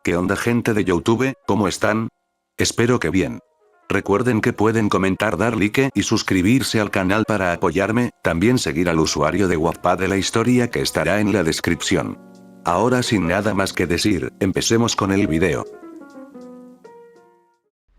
¿Qué onda gente de YouTube? ¿Cómo están? Espero que bien. Recuerden que pueden comentar, dar like y suscribirse al canal para apoyarme, también seguir al usuario de Wattpad de la historia que estará en la descripción. Ahora sin nada más que decir, empecemos con el video.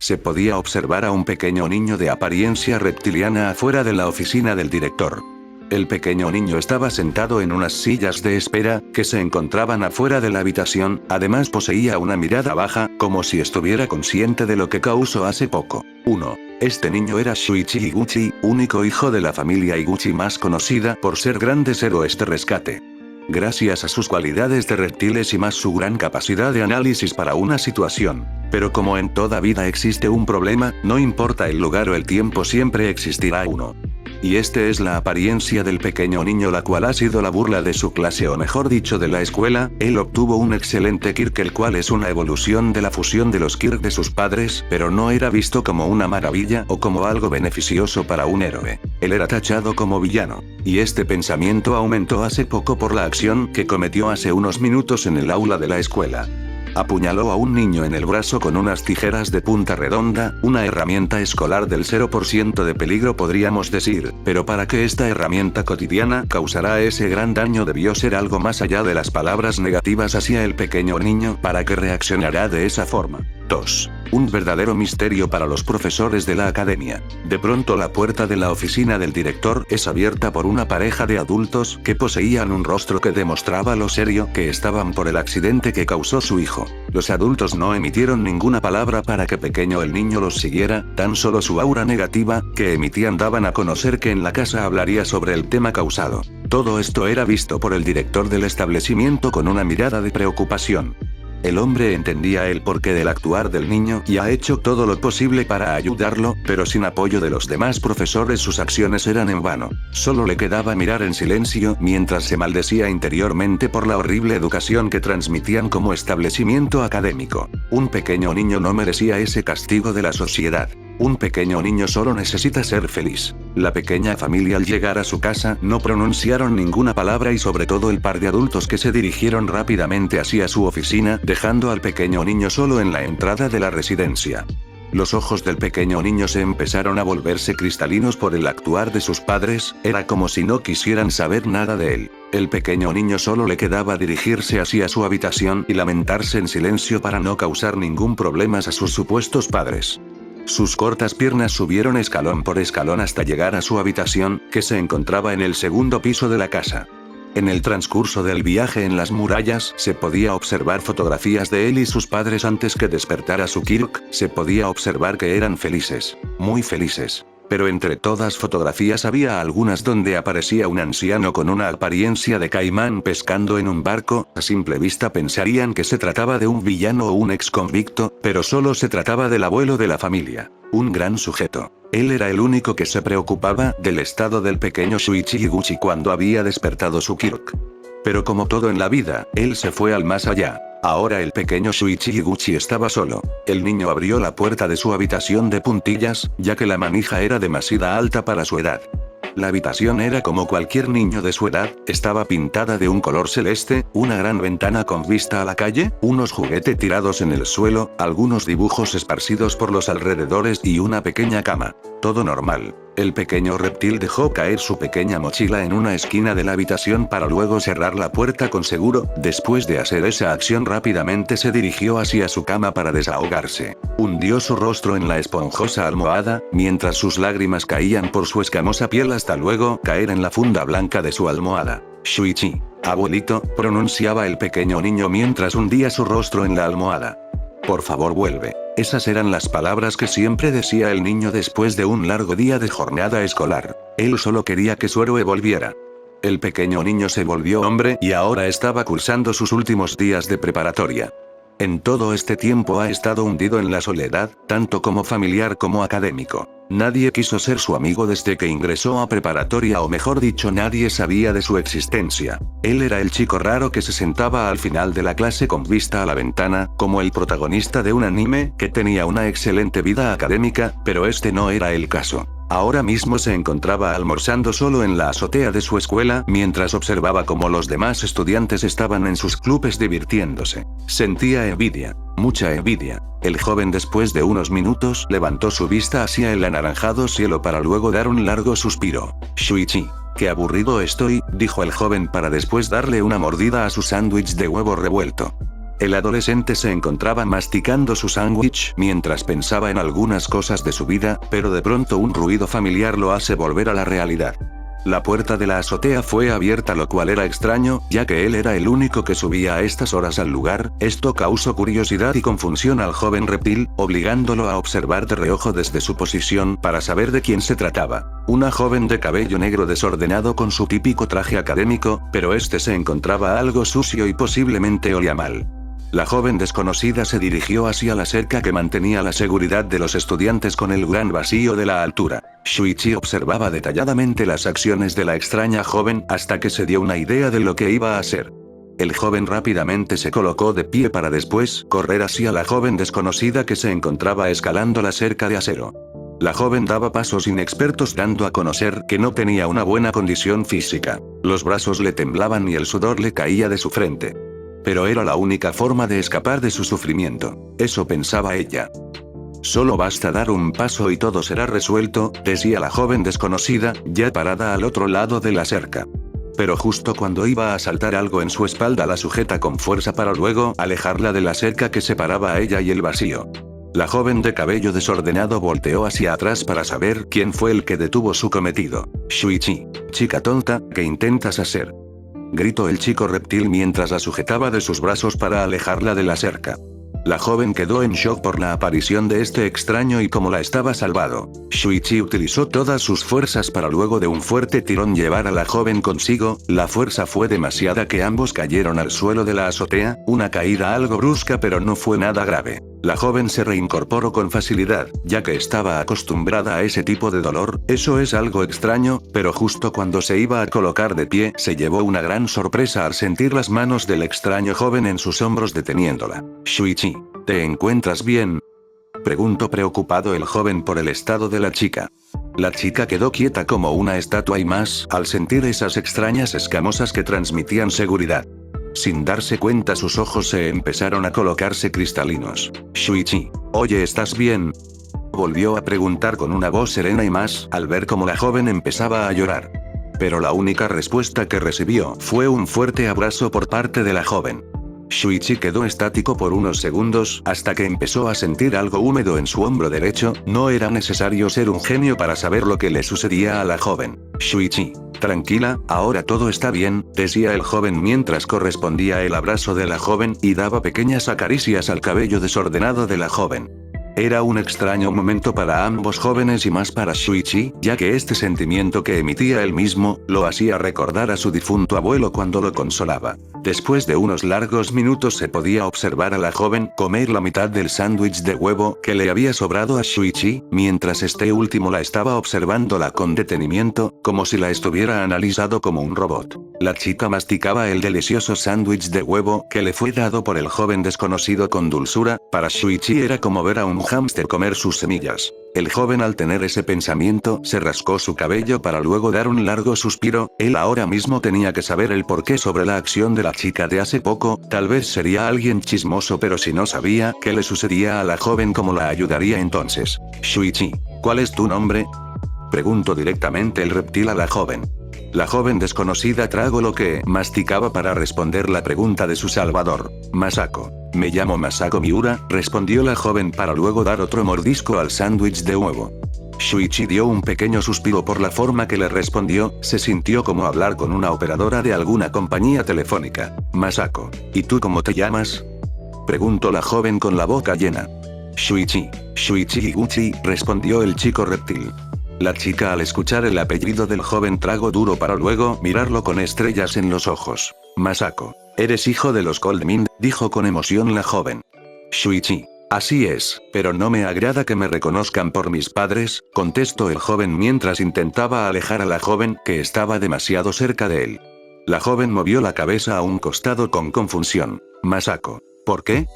Se podía observar a un pequeño niño de apariencia reptiliana afuera de la oficina del director. El pequeño niño estaba sentado en unas sillas de espera, que se encontraban afuera de la habitación, además poseía una mirada baja, como si estuviera consciente de lo que causó hace poco. 1. Este niño era Shuichi Higuchi, único hijo de la familia Higuchi más conocida por ser grandes héroes de rescate. Gracias a sus cualidades de reptiles y más su gran capacidad de análisis para una situación. Pero como en toda vida existe un problema, no importa el lugar o el tiempo, siempre existirá uno. Y este es la apariencia del pequeño niño, la cual ha sido la burla de su clase, o mejor dicho de la escuela. Él obtuvo un excelente Kirk, el cual es una evolución de la fusión de los Kirk de sus padres, pero no era visto como una maravilla o como algo beneficioso para un héroe. Él era tachado como villano. Y este pensamiento aumentó hace poco por la acción que cometió hace unos minutos en el aula de la escuela. Apuñaló a un niño en el brazo con unas tijeras de punta redonda, una herramienta escolar del 0% de peligro podríamos decir, pero para que esta herramienta cotidiana causara ese gran daño debió ser algo más allá de las palabras negativas hacia el pequeño niño para que reaccionara de esa forma. 2. Un verdadero misterio para los profesores de la academia. De pronto la puerta de la oficina del director es abierta por una pareja de adultos que poseían un rostro que demostraba lo serio que estaban por el accidente que causó su hijo. Los adultos no emitieron ninguna palabra para que pequeño el niño los siguiera, tan solo su aura negativa que emitían daban a conocer que en la casa hablaría sobre el tema causado. Todo esto era visto por el director del establecimiento con una mirada de preocupación. El hombre entendía el porqué del actuar del niño y ha hecho todo lo posible para ayudarlo, pero sin apoyo de los demás profesores sus acciones eran en vano. Solo le quedaba mirar en silencio mientras se maldecía interiormente por la horrible educación que transmitían como establecimiento académico. Un pequeño niño no merecía ese castigo de la sociedad. Un pequeño niño solo necesita ser feliz. La pequeña familia al llegar a su casa no pronunciaron ninguna palabra y sobre todo el par de adultos que se dirigieron rápidamente hacia su oficina, dejando al pequeño niño solo en la entrada de la residencia. Los ojos del pequeño niño se empezaron a volverse cristalinos por el actuar de sus padres, era como si no quisieran saber nada de él. El pequeño niño solo le quedaba dirigirse hacia su habitación y lamentarse en silencio para no causar ningún problema a sus supuestos padres. Sus cortas piernas subieron escalón por escalón hasta llegar a su habitación, que se encontraba en el segundo piso de la casa. En el transcurso del viaje en las murallas, se podía observar fotografías de él y sus padres antes que despertara su Kirk, se podía observar que eran felices, muy felices. Pero entre todas fotografías había algunas donde aparecía un anciano con una apariencia de caimán pescando en un barco. A simple vista pensarían que se trataba de un villano o un ex convicto, pero solo se trataba del abuelo de la familia. Un gran sujeto. Él era el único que se preocupaba del estado del pequeño Shuichi Higuchi cuando había despertado su Kirk. Pero como todo en la vida, él se fue al más allá. Ahora el pequeño Shuichi Higuchi estaba solo. El niño abrió la puerta de su habitación de puntillas, ya que la manija era demasiado alta para su edad. La habitación era como cualquier niño de su edad, estaba pintada de un color celeste, una gran ventana con vista a la calle, unos juguetes tirados en el suelo, algunos dibujos esparcidos por los alrededores y una pequeña cama. Todo normal. El pequeño reptil dejó caer su pequeña mochila en una esquina de la habitación para luego cerrar la puerta con seguro. Después de hacer esa acción rápidamente se dirigió hacia su cama para desahogarse. Hundió su rostro en la esponjosa almohada, mientras sus lágrimas caían por su escamosa piel hasta luego caer en la funda blanca de su almohada. Shuichi, abuelito, pronunciaba el pequeño niño mientras hundía su rostro en la almohada. Por favor vuelve. Esas eran las palabras que siempre decía el niño después de un largo día de jornada escolar. Él solo quería que su héroe volviera. El pequeño niño se volvió hombre y ahora estaba cursando sus últimos días de preparatoria. En todo este tiempo ha estado hundido en la soledad, tanto como familiar como académico. Nadie quiso ser su amigo desde que ingresó a preparatoria, o mejor dicho, nadie sabía de su existencia. Él era el chico raro que se sentaba al final de la clase con vista a la ventana, como el protagonista de un anime, que tenía una excelente vida académica, pero este no era el caso. Ahora mismo se encontraba almorzando solo en la azotea de su escuela mientras observaba cómo los demás estudiantes estaban en sus clubes divirtiéndose. Sentía envidia, mucha envidia. El joven después de unos minutos levantó su vista hacia el anaranjado cielo para luego dar un largo suspiro. Shuichi. Qué aburrido estoy, dijo el joven para después darle una mordida a su sándwich de huevo revuelto. El adolescente se encontraba masticando su sándwich mientras pensaba en algunas cosas de su vida, pero de pronto un ruido familiar lo hace volver a la realidad. La puerta de la azotea fue abierta, lo cual era extraño, ya que él era el único que subía a estas horas al lugar. Esto causó curiosidad y confusión al joven reptil, obligándolo a observar de reojo desde su posición para saber de quién se trataba. Una joven de cabello negro desordenado con su típico traje académico, pero este se encontraba algo sucio y posiblemente olía mal. La joven desconocida se dirigió hacia la cerca que mantenía la seguridad de los estudiantes con el gran vacío de la altura. Shuichi observaba detalladamente las acciones de la extraña joven hasta que se dio una idea de lo que iba a hacer. El joven rápidamente se colocó de pie para después correr hacia la joven desconocida que se encontraba escalando la cerca de acero. La joven daba pasos inexpertos dando a conocer que no tenía una buena condición física. Los brazos le temblaban y el sudor le caía de su frente. Pero era la única forma de escapar de su sufrimiento. Eso pensaba ella. Solo basta dar un paso y todo será resuelto, decía la joven desconocida, ya parada al otro lado de la cerca. Pero justo cuando iba a saltar algo en su espalda la sujeta con fuerza para luego alejarla de la cerca que separaba a ella y el vacío. La joven de cabello desordenado volteó hacia atrás para saber quién fue el que detuvo su cometido. Shuichi. Chica tonta, ¿qué intentas hacer?, gritó el chico reptil mientras la sujetaba de sus brazos para alejarla de la cerca. La joven quedó en shock por la aparición de este extraño y cómo la estaba salvado. Shuichi utilizó todas sus fuerzas para luego de un fuerte tirón llevar a la joven consigo. La fuerza fue demasiada que ambos cayeron al suelo de la azotea, una caída algo brusca pero no fue nada grave. La joven se reincorporó con facilidad, ya que estaba acostumbrada a ese tipo de dolor. Eso es algo extraño, pero justo cuando se iba a colocar de pie, se llevó una gran sorpresa al sentir las manos del extraño joven en sus hombros deteniéndola. Shuichi, ¿te encuentras bien?, preguntó preocupado el joven por el estado de la chica. La chica quedó quieta como una estatua y más al sentir esas extrañas escamosas que transmitían seguridad. Sin darse cuenta sus ojos se empezaron a colocarse cristalinos. Shuichi, oye, ¿estás bien?, volvió a preguntar con una voz serena y más al ver cómo la joven empezaba a llorar. Pero la única respuesta que recibió fue un fuerte abrazo por parte de la joven. Shuichi quedó estático por unos segundos hasta que empezó a sentir algo húmedo en su hombro derecho. No era necesario ser un genio para saber lo que le sucedía a la joven. Shuichi, tranquila, ahora todo está bien, decía el joven mientras correspondía el abrazo de la joven y daba pequeñas acaricias al cabello desordenado de la joven. Era un extraño momento para ambos jóvenes y más para Shuichi, ya que este sentimiento que emitía él mismo, lo hacía recordar a su difunto abuelo cuando lo consolaba. Después de unos largos minutos se podía observar a la joven comer la mitad del sándwich de huevo que le había sobrado a Shuichi, mientras este último la estaba observándola con detenimiento, como si la estuviera analizando como un robot. La chica masticaba el delicioso sándwich de huevo que le fue dado por el joven desconocido con dulzura. Para Shuichi era como ver a un hámster comer sus semillas. El joven al tener ese pensamiento se rascó su cabello para luego dar un largo suspiro. Él ahora mismo tenía que saber el porqué sobre la acción de la chica de hace poco. Tal vez sería alguien chismoso, pero si no sabía qué le sucedía a la joven, ¿cómo la ayudaría entonces? Shuichi, ¿cuál es tu nombre?, preguntó directamente el reptil a la joven. La joven desconocida tragó lo que masticaba para responder la pregunta de su salvador. Masako. Me llamo Masako Miura, respondió la joven para luego dar otro mordisco al sándwich de huevo. Shuichi dio un pequeño suspiro por la forma que le respondió. Se sintió como hablar con una operadora de alguna compañía telefónica. Masako. ¿Y tú cómo te llamas?, preguntó la joven con la boca llena. Shuichi. Shuichi Higuchi, respondió el chico reptil. La chica al escuchar el apellido del joven tragó duro para luego mirarlo con estrellas en los ojos. Masako. ¿Eres hijo de los Goldmin?, dijo con emoción la joven. Shuichi. Así es, pero no me agrada que me reconozcan por mis padres, contestó el joven mientras intentaba alejar a la joven que estaba demasiado cerca de él. La joven movió la cabeza a un costado con confusión. Masako. ¿Por qué?,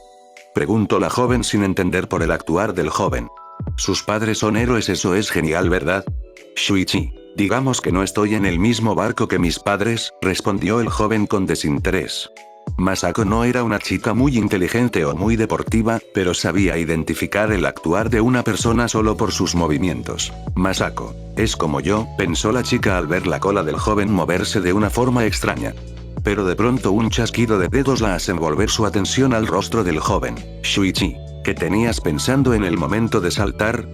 preguntó la joven sin entender por el actuar del joven. Sus padres son héroes, eso es genial, ¿verdad?, Shuichi. Digamos que no estoy en el mismo barco que mis padres, respondió el joven con desinterés. Masako no era una chica muy inteligente o muy deportiva, pero sabía identificar el actuar de una persona solo por sus movimientos. Masako. Es como yo, pensó la chica al ver la cola del joven moverse de una forma extraña. Pero de pronto un chasquido de dedos la hacen volver su atención al rostro del joven. Shuichi. ¿Qué tenías pensando en el momento de saltar?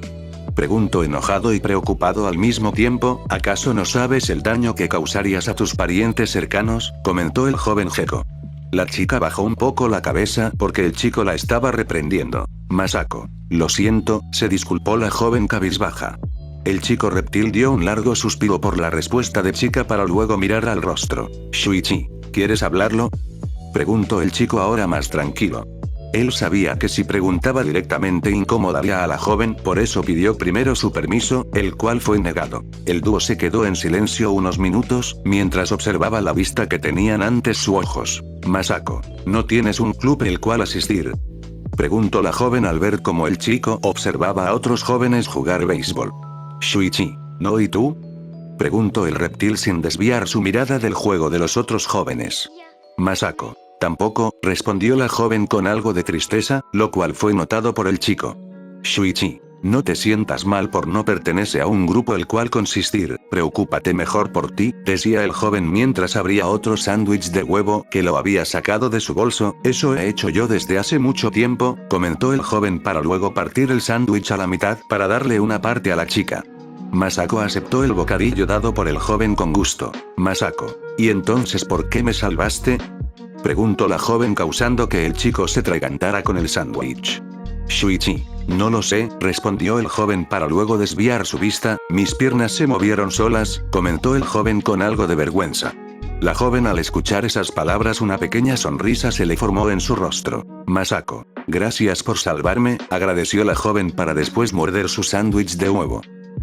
Preguntó enojado y preocupado al mismo tiempo. ¿Acaso no sabes el daño que causarías a tus parientes cercanos? Comentó el joven Gecko. La chica bajó un poco la cabeza porque el chico la estaba reprendiendo. Masako. Lo siento, se disculpó la joven cabizbaja. El chico reptil dio un largo suspiro por la respuesta de chica para luego mirar al rostro. Shuichi. ¿Quieres hablarlo? Preguntó el chico ahora más tranquilo. Él sabía que si preguntaba directamente incomodaría a la joven, por eso pidió primero su permiso, el cual fue negado. El dúo se quedó en silencio unos minutos, mientras observaba la vista que tenían ante sus ojos. Masako, ¿no tienes un club al cual asistir? Preguntó la joven al ver cómo el chico observaba a otros jóvenes jugar béisbol. Shuichi, ¿no y tú? Preguntó el reptil sin desviar su mirada del juego de los otros jóvenes. Masako. Tampoco, respondió la joven con algo de tristeza, lo cual fue notado por el chico. Shuichi, no te sientas mal por no pertenecer a un grupo el cual consistir, preocúpate mejor por ti, decía el joven mientras abría otro sándwich de huevo que lo había sacado de su bolso. Eso he hecho yo desde hace mucho tiempo, comentó el joven para luego partir el sándwich a la mitad para darle una parte a la chica. Masako aceptó el bocadillo dado por el joven con gusto. Masako, ¿y entonces por qué me salvaste? Preguntó la joven causando que el chico se atragantara con el sándwich. Shuichi, no lo sé, respondió el joven para luego desviar su vista. Mis piernas se movieron solas, comentó el joven con algo de vergüenza. La joven al escuchar esas palabras una pequeña sonrisa se le formó en su rostro. Masako, gracias por salvarme, agradeció la joven para después morder su sándwich de huevo.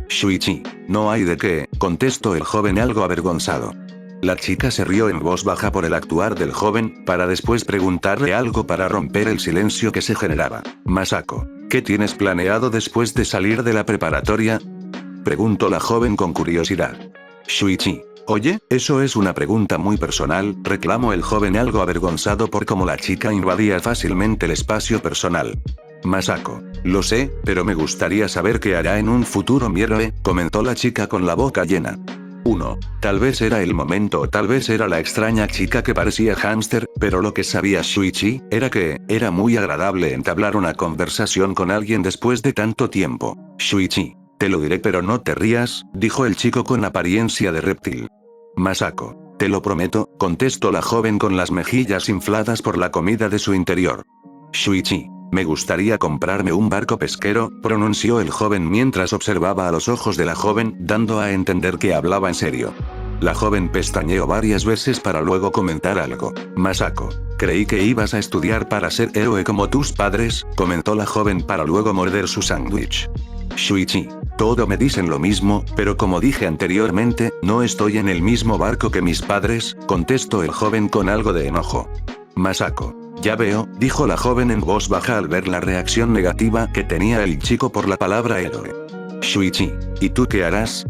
Shuichi, no hay de qué, contestó el joven algo avergonzado. La chica se rió en voz baja por el actuar del joven, para después preguntarle algo para romper el silencio que se generaba. Masako, ¿qué tienes planeado después de salir de la preparatoria? Preguntó la joven con curiosidad. Shuichi, oye, eso es una pregunta muy personal, reclamó el joven algo avergonzado por cómo la chica invadía fácilmente el espacio personal. Masako, lo sé, pero me gustaría saber qué hará en un futuro mi héroe, comentó la chica con la boca llena. 1. Tal vez era el momento o tal vez era la extraña chica que parecía hámster, pero lo que sabía Shuichi, era que, era muy agradable entablar una conversación con alguien después de tanto tiempo. Shuichi, te lo diré pero no te rías, dijo el chico con apariencia de reptil. Masako, te lo prometo, contestó la joven con las mejillas infladas por la comida de su interior. Shuichi, me gustaría comprarme un barco pesquero, pronunció el joven mientras observaba a los ojos de la joven, dando a entender que hablaba en serio. La joven pestañeó varias veces para luego comentar algo. Masako, creí que ibas a estudiar para ser héroe como tus padres, comentó la joven para luego morder su sándwich. Shuichi, todo me dicen lo mismo, pero como dije anteriormente, no estoy en el mismo barco que mis padres, contestó el joven con algo de enojo. Masako, ya veo, dijo la joven en voz baja al ver la reacción negativa que tenía el chico por la palabra héroe. Shuichi, ¿y tú qué harás?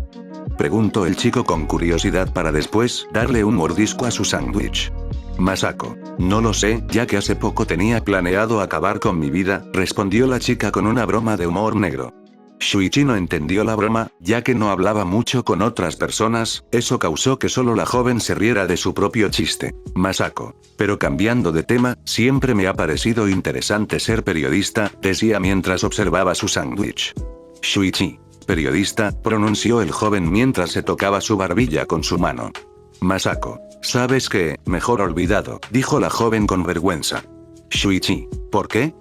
Preguntó el chico con curiosidad para después darle un mordisco a su sándwich. Masako, no lo sé, ya que hace poco tenía planeado acabar con mi vida, respondió la chica con una broma de humor negro. Shuichi no entendió la broma, ya que no hablaba mucho con otras personas, eso causó que solo la joven se riera de su propio chiste. Masako, pero cambiando de tema, siempre me ha parecido interesante ser periodista, decía mientras observaba su sándwich. Shuichi, periodista, pronunció el joven mientras se tocaba su barbilla con su mano. Masako, ¿sabes qué? Mejor olvidado, dijo la joven con vergüenza. Shuichi, ¿por qué?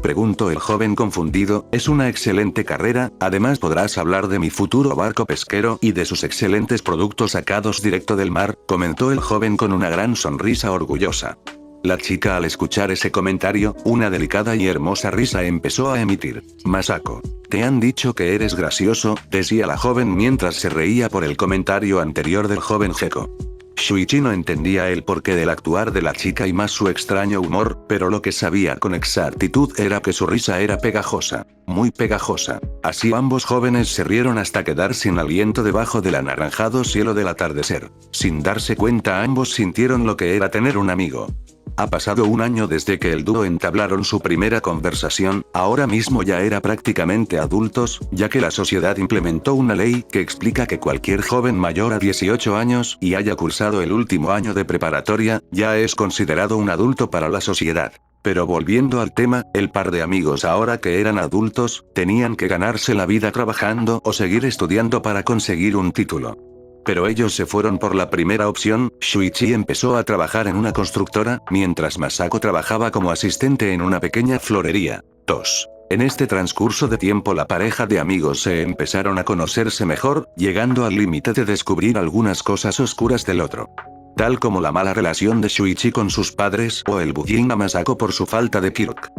Preguntó el joven confundido, es una excelente carrera, además podrás hablar de mi futuro barco pesquero y de sus excelentes productos sacados directo del mar, comentó el joven con una gran sonrisa orgullosa. La chica al escuchar ese comentario, una delicada y hermosa risa empezó a emitir. Masako, te han dicho que eres gracioso, decía la joven mientras se reía por el comentario anterior del joven Gecko. Shuichi no entendía el porqué del actuar de la chica y más su extraño humor, pero lo que sabía con exactitud era que su risa era pegajosa. Muy pegajosa. Así ambos jóvenes se rieron hasta quedar sin aliento debajo del anaranjado cielo del atardecer. Sin darse cuenta ambos sintieron lo que era tener un amigo. Ha pasado un año desde que el dúo entablaron su primera conversación, ahora mismo ya era prácticamente adultos, ya que la sociedad implementó una ley que explica que cualquier joven mayor a 18 años y haya cursado el último año de preparatoria, ya es considerado un adulto para la sociedad. Pero volviendo al tema, el par de amigos ahora que eran adultos, tenían que ganarse la vida trabajando o seguir estudiando para conseguir un título. Pero ellos se fueron por la primera opción. Shuichi empezó a trabajar en una constructora, mientras Masako trabajaba como asistente en una pequeña florería. 2. En este transcurso de tiempo la pareja de amigos se empezaron a conocerse mejor, llegando al límite de descubrir algunas cosas oscuras del otro. Tal como la mala relación de Shuichi con sus padres o el bullying a Masako por su falta de Kirk.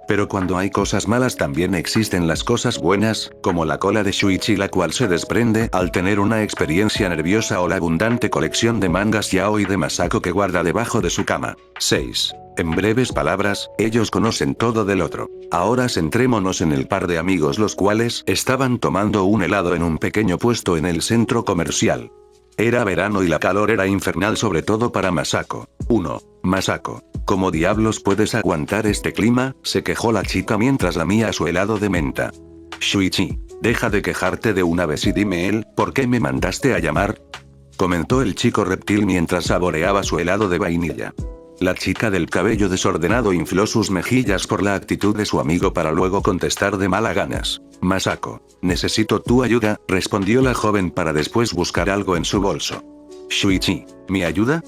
Pero cuando hay cosas malas también existen las cosas buenas, como la cola de Shuichi la cual se desprende al tener una experiencia nerviosa o la abundante colección de mangas yaoi de Masako que guarda debajo de su cama. 6. En breves palabras, ellos conocen todo del otro. Ahora centrémonos en el par de amigos los cuales estaban tomando un helado en un pequeño puesto en el centro comercial. Era verano y la calor era infernal sobre todo para Masako. 1. Masako. ¿Cómo diablos puedes aguantar este clima?, se quejó la chica mientras lamía su helado de menta. Shuichi, deja de quejarte de una vez y dime ¿por qué me mandaste a llamar?, comentó el chico reptil mientras saboreaba su helado de vainilla. La chica del cabello desordenado infló sus mejillas por la actitud de su amigo para luego contestar de mala ganas. Masako, necesito tu ayuda, respondió la joven para después buscar algo en su bolso. Shuichi, ¿mi ayuda?,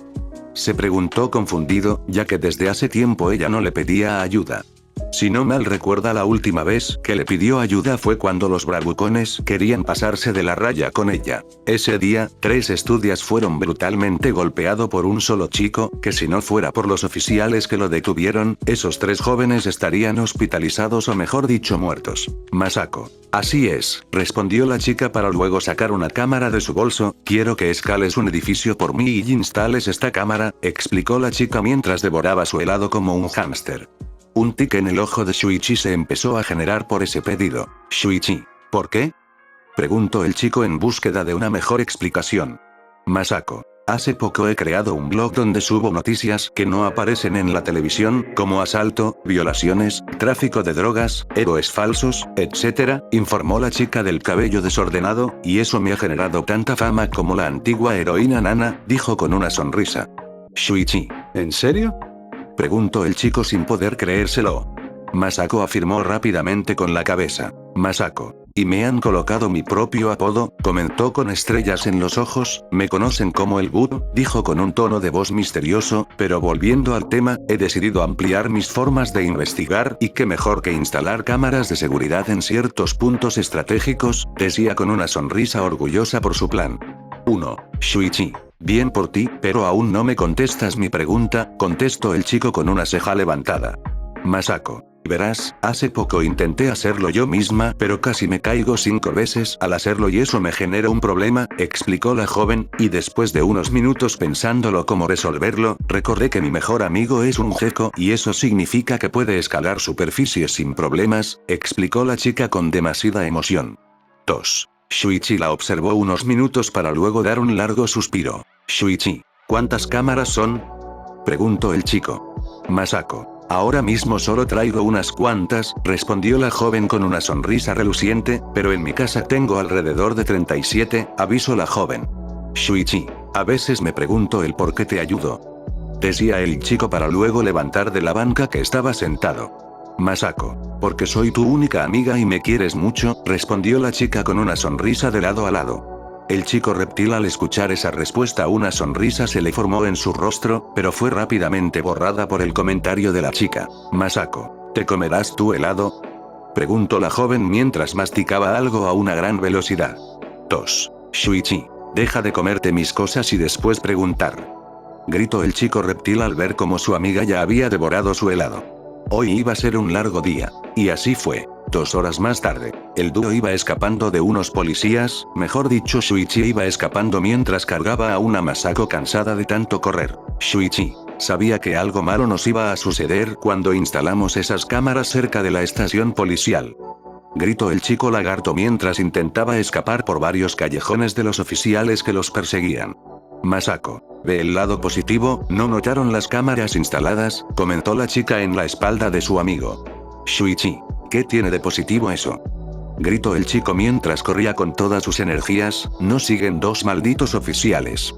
se preguntó confundido, ya que desde hace tiempo ella no le pedía ayuda. Si no mal recuerda, la última vez que le pidió ayuda fue cuando los bravucones querían pasarse de la raya con ella. Ese día, 3 estudiantes fueron brutalmente golpeados por un solo chico, que si no fuera por los oficiales que lo detuvieron, esos 3 jóvenes estarían hospitalizados o mejor dicho muertos. Masako. Así es, respondió la chica para luego sacar una cámara de su bolso. Quiero que escales un edificio por mí y instales esta cámara, explicó la chica mientras devoraba su helado como un hámster. Un tic en el ojo de Shuichi se empezó a generar por ese pedido. Shuichi, ¿por qué?, preguntó el chico en búsqueda de una mejor explicación. Masako, hace poco he creado un blog donde subo noticias que no aparecen en la televisión, como asalto, violaciones, tráfico de drogas, héroes falsos, etc., informó la chica del cabello desordenado, y eso me ha generado tanta fama como la antigua heroína Nana, dijo con una sonrisa. Shuichi, ¿en serio?, preguntó el chico sin poder creérselo. Masako afirmó rápidamente con la cabeza. Masako, y me han colocado mi propio apodo, comentó con estrellas en los ojos, me conocen como el Bud, dijo con un tono de voz misterioso, pero volviendo al tema, he decidido ampliar mis formas de investigar, y qué mejor que instalar cámaras de seguridad en ciertos puntos estratégicos, decía con una sonrisa orgullosa por su plan. 1. Shuichi. Bien por ti, pero aún no me contestas mi pregunta, contestó el chico con una ceja levantada. Masako. Verás, hace poco intenté hacerlo yo misma, pero casi me caigo 5 veces al hacerlo y eso me genera un problema, explicó la joven, y después de unos minutos pensándolo cómo resolverlo, recordé que mi mejor amigo es un gecko y eso significa que puede escalar superficies sin problemas, explicó la chica con demasiada emoción. 2. Shuichi la observó unos minutos para luego dar un largo suspiro. Shuichi, ¿cuántas cámaras son?, preguntó el chico. Masako. Ahora mismo solo traigo unas cuantas, respondió la joven con una sonrisa reluciente, pero en mi casa tengo alrededor de 37, avisó la joven. Shuichi, a veces me pregunto el por qué te ayudo, decía el chico para luego levantar de la banca que estaba sentado. Masako, porque soy tu única amiga y me quieres mucho, respondió la chica con una sonrisa de lado a lado. El chico reptil al escuchar esa respuesta una sonrisa se le formó en su rostro, pero fue rápidamente borrada por el comentario de la chica. Masako, ¿te comerás tu helado?, preguntó la joven mientras masticaba algo a una gran velocidad. 2. Shuichi, deja de comerte mis cosas y después preguntar, gritó el chico reptil al ver cómo su amiga ya había devorado su helado. Hoy iba a ser un largo día. Y así fue. 2 horas más tarde. El dúo iba escapando de unos policías, mejor dicho Shuichi iba escapando mientras cargaba a una Masako cansada de tanto correr. Shuichi sabía que algo malo nos iba a suceder cuando instalamos esas cámaras cerca de la estación policial. Gritó el chico lagarto mientras intentaba escapar por varios callejones de los oficiales que los perseguían. Masako, ve el lado positivo, no notaron las cámaras instaladas, comentó la chica en la espalda de su amigo. Shuichi, ¿qué tiene de positivo eso? Gritó el chico mientras corría con todas sus energías, no siguen dos malditos oficiales.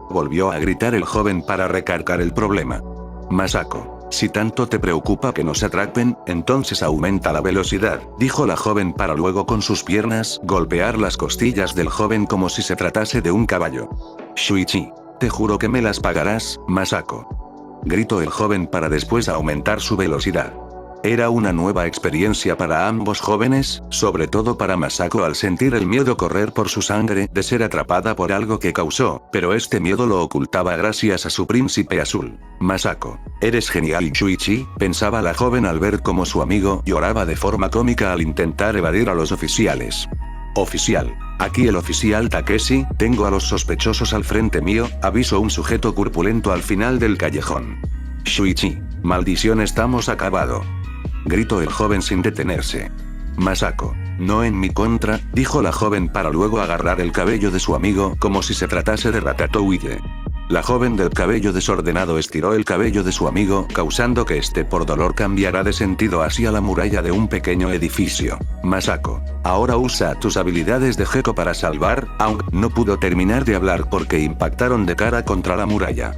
Volvió a gritar el joven para recargar el problema. Masako, si tanto te preocupa que nos atrapen, entonces aumenta la velocidad, dijo la joven para luego con sus piernas golpear las costillas del joven como si se tratase de un caballo. Shuichi, te juro que me las pagarás, Masako. Gritó el joven para después aumentar su velocidad. Era una nueva experiencia para ambos jóvenes, sobre todo para Masako al sentir el miedo correr por su sangre de ser atrapada por algo que causó, pero este miedo lo ocultaba gracias a su príncipe azul. Masako, eres genial Shuichi, pensaba la joven al ver cómo su amigo lloraba de forma cómica al intentar evadir a los oficiales. Oficial. Aquí el oficial Takeshi, tengo a los sospechosos al frente mío, avisó un sujeto corpulento al final del callejón. Shuichi, maldición estamos acabado. Gritó el joven sin detenerse. Masako, no en mi contra, dijo la joven para luego agarrar el cabello de su amigo como si se tratase de Ratatouille. La joven del cabello desordenado estiró el cabello de su amigo, causando que este por dolor cambiara de sentido hacia la muralla de un pequeño edificio. Masako, ahora usa tus habilidades de Gekko para salvar, aunque no pudo terminar de hablar porque impactaron de cara contra la muralla.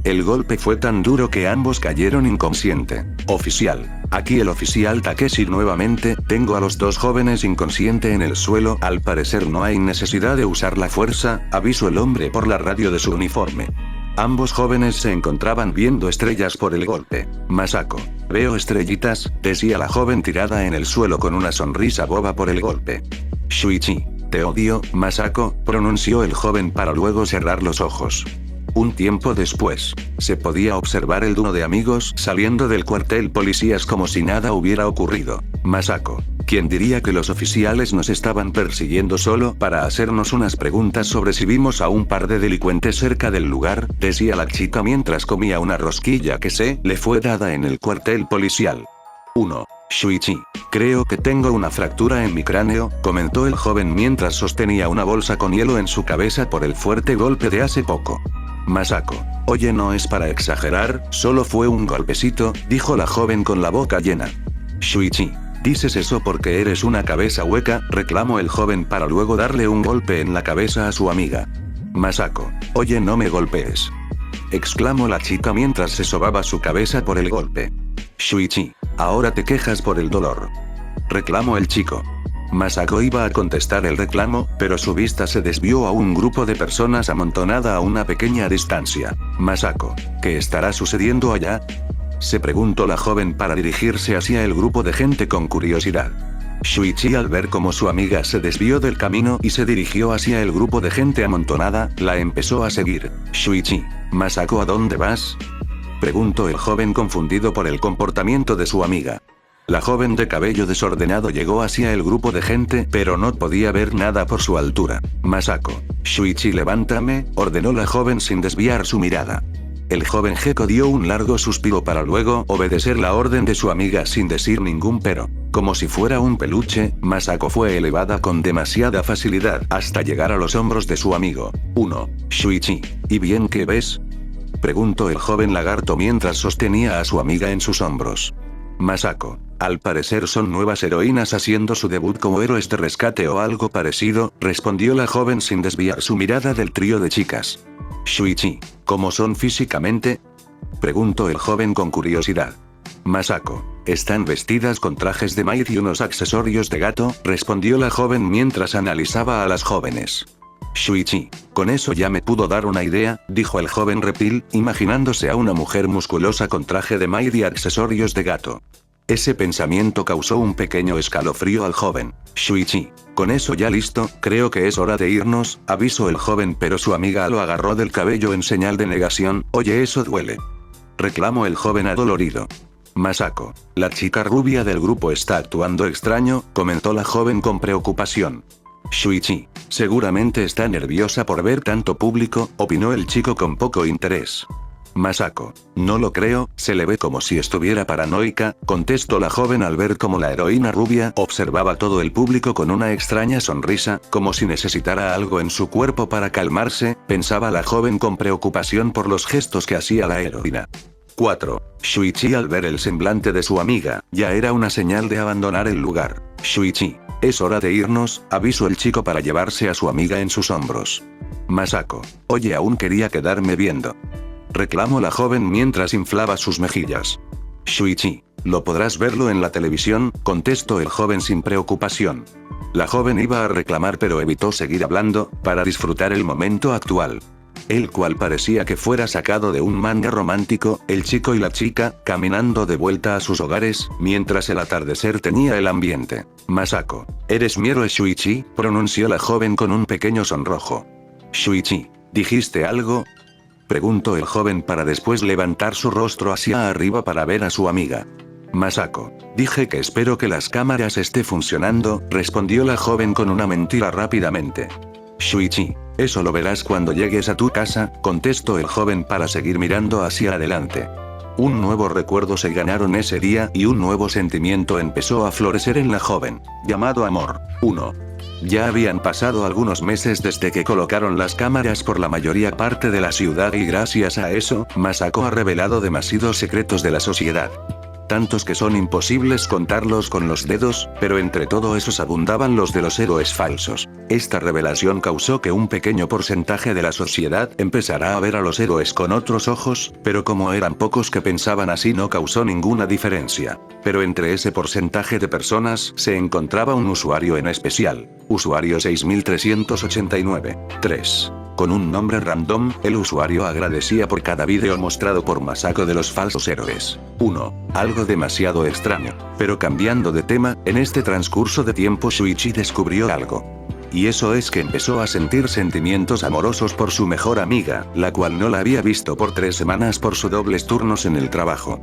El golpe fue tan duro que ambos cayeron inconsciente. Oficial. Aquí el oficial Takeshi nuevamente, tengo a los dos jóvenes inconsciente en el suelo, al parecer no hay necesidad de usar la fuerza, avisó el hombre por la radio de su uniforme. Ambos jóvenes se encontraban viendo estrellas por el golpe. Masako, veo estrellitas, decía la joven tirada en el suelo con una sonrisa boba por el golpe. Shuichi, te odio, Masako, pronunció el joven para luego cerrar los ojos. Un tiempo después, se podía observar el dúo de amigos saliendo del cuartel policías como si nada hubiera ocurrido. Masako, ¿quién diría que los oficiales nos estaban persiguiendo solo para hacernos unas preguntas sobre si vimos a un par de delincuentes cerca del lugar? Decía la chica mientras comía una rosquilla que se le fue dada en el cuartel policial. 1. Shuichi, creo que tengo una fractura en mi cráneo, comentó el joven mientras sostenía una bolsa con hielo en su cabeza por el fuerte golpe de hace poco. Masako, oye, no es para exagerar, solo fue un golpecito, dijo la joven con la boca llena. Shuichi, dices eso porque eres una cabeza hueca, reclamó el joven para luego darle un golpe en la cabeza a su amiga. Masako, oye, no me golpees, exclamó la chica mientras se sobaba su cabeza por el golpe. Shuichi, ahora te quejas por el dolor, reclamó el chico. Masako iba a contestar el reclamo, pero su vista se desvió a un grupo de personas amontonada a una pequeña distancia. Masako, ¿qué estará sucediendo allá? Se preguntó la joven para dirigirse hacia el grupo de gente con curiosidad. Shuichi al ver cómo su amiga se desvió del camino y se dirigió hacia el grupo de gente amontonada, la empezó a seguir. Shuichi, Masako, ¿a dónde vas? Preguntó el joven confundido por el comportamiento de su amiga. La joven de cabello desordenado llegó hacia el grupo de gente pero no podía ver nada por su altura. Masako, Shuichi, levántame, ordenó la joven sin desviar su mirada. El joven Gekko dio un largo suspiro para luego obedecer la orden de su amiga sin decir ningún pero. Como si fuera un peluche, Masako fue elevada con demasiada facilidad hasta llegar a los hombros de su amigo. 1. Shuichi, ¿y bien qué ves? Preguntó el joven lagarto mientras sostenía a su amiga en sus hombros. Masako, al parecer son nuevas heroínas haciendo su debut como héroes de rescate o algo parecido, respondió la joven sin desviar su mirada del trío de chicas. Shuichi, ¿cómo son físicamente? Preguntó el joven con curiosidad. Masako, están vestidas con trajes de maid y unos accesorios de gato, respondió la joven mientras analizaba a las jóvenes. Shuichi, con eso ya me pudo dar una idea, dijo el joven reptil, imaginándose a una mujer musculosa con traje de maid y accesorios de gato. Ese pensamiento causó un pequeño escalofrío al joven. Shuichi, con eso ya listo, creo que es hora de irnos, avisó el joven, pero su amiga lo agarró del cabello en señal de negación. Oye, eso duele, reclamó el joven adolorido. Masako, la chica rubia del grupo está actuando extraño, comentó la joven con preocupación. Shuichi, seguramente está nerviosa por ver tanto público, opinó el chico con poco interés. Masako, no lo creo, se le ve como si estuviera paranoica, contestó la joven al ver cómo la heroína rubia observaba todo el público con una extraña sonrisa, como si necesitara algo en su cuerpo para calmarse, pensaba la joven con preocupación por los gestos que hacía la heroína. 4. Shuichi al ver el semblante de su amiga, ya era una señal de abandonar el lugar. Shuichi, es hora de irnos, avisó el chico para llevarse a su amiga en sus hombros. Masako, oye, aún quería quedarme viendo. Reclamó la joven mientras inflaba sus mejillas. Shuichi, lo podrás verlo en la televisión, contestó el joven sin preocupación. La joven iba a reclamar pero evitó seguir hablando, para disfrutar el momento actual. El cual parecía que fuera sacado de un manga romántico, el chico y la chica, caminando de vuelta a sus hogares, mientras el atardecer teñía el ambiente. Masako, eres mi héroe Shuichi, pronunció la joven con un pequeño sonrojo. Shuichi, ¿dijiste algo? Preguntó el joven para después levantar su rostro hacia arriba para ver a su amiga. Masako, dije que espero que las cámaras esté funcionando, respondió la joven con una mentira rápidamente. Shuichi, eso lo verás cuando llegues a tu casa, contestó el joven para seguir mirando hacia adelante. Un nuevo recuerdo se ganaron ese día y un nuevo sentimiento empezó a florecer en la joven, llamado amor. 1. Ya habían pasado algunos meses desde que colocaron las cámaras por la mayoría parte de la ciudad y gracias a eso, Masako ha revelado demasiados secretos de la sociedad. Tantos que son imposibles contarlos con los dedos, pero entre todo esos abundaban los de los héroes falsos. Esta revelación causó que un pequeño porcentaje de la sociedad empezara a ver a los héroes con otros ojos, pero como eran pocos que pensaban así no causó ninguna diferencia. Pero entre ese porcentaje de personas se encontraba un usuario en especial, usuario 6389. 3. Con un nombre random, el usuario agradecía por cada vídeo mostrado por Masako de los falsos héroes. 1. Algo demasiado extraño. Pero cambiando de tema, en este transcurso de tiempo Shuichi descubrió algo. Y eso es que empezó a sentir sentimientos amorosos por su mejor amiga, la cual no la había visto por 3 semanas por sus dobles turnos en el trabajo.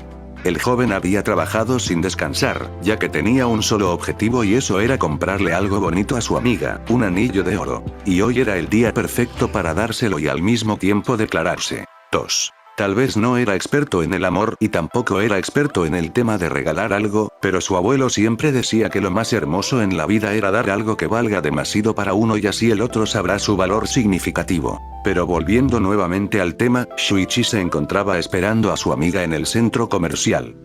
El joven había trabajado sin descansar, ya que tenía un solo objetivo y eso era comprarle algo bonito a su amiga, un anillo de oro. Y hoy era el día perfecto para dárselo y al mismo tiempo declararse. 2. Tal vez no era experto en el amor y tampoco era experto en el tema de regalar algo, pero su abuelo siempre decía que lo más hermoso en la vida era dar algo que valga demasiado para uno y así el otro sabrá su valor significativo. Pero volviendo nuevamente al tema, Shuichi se encontraba esperando a su amiga en el centro comercial.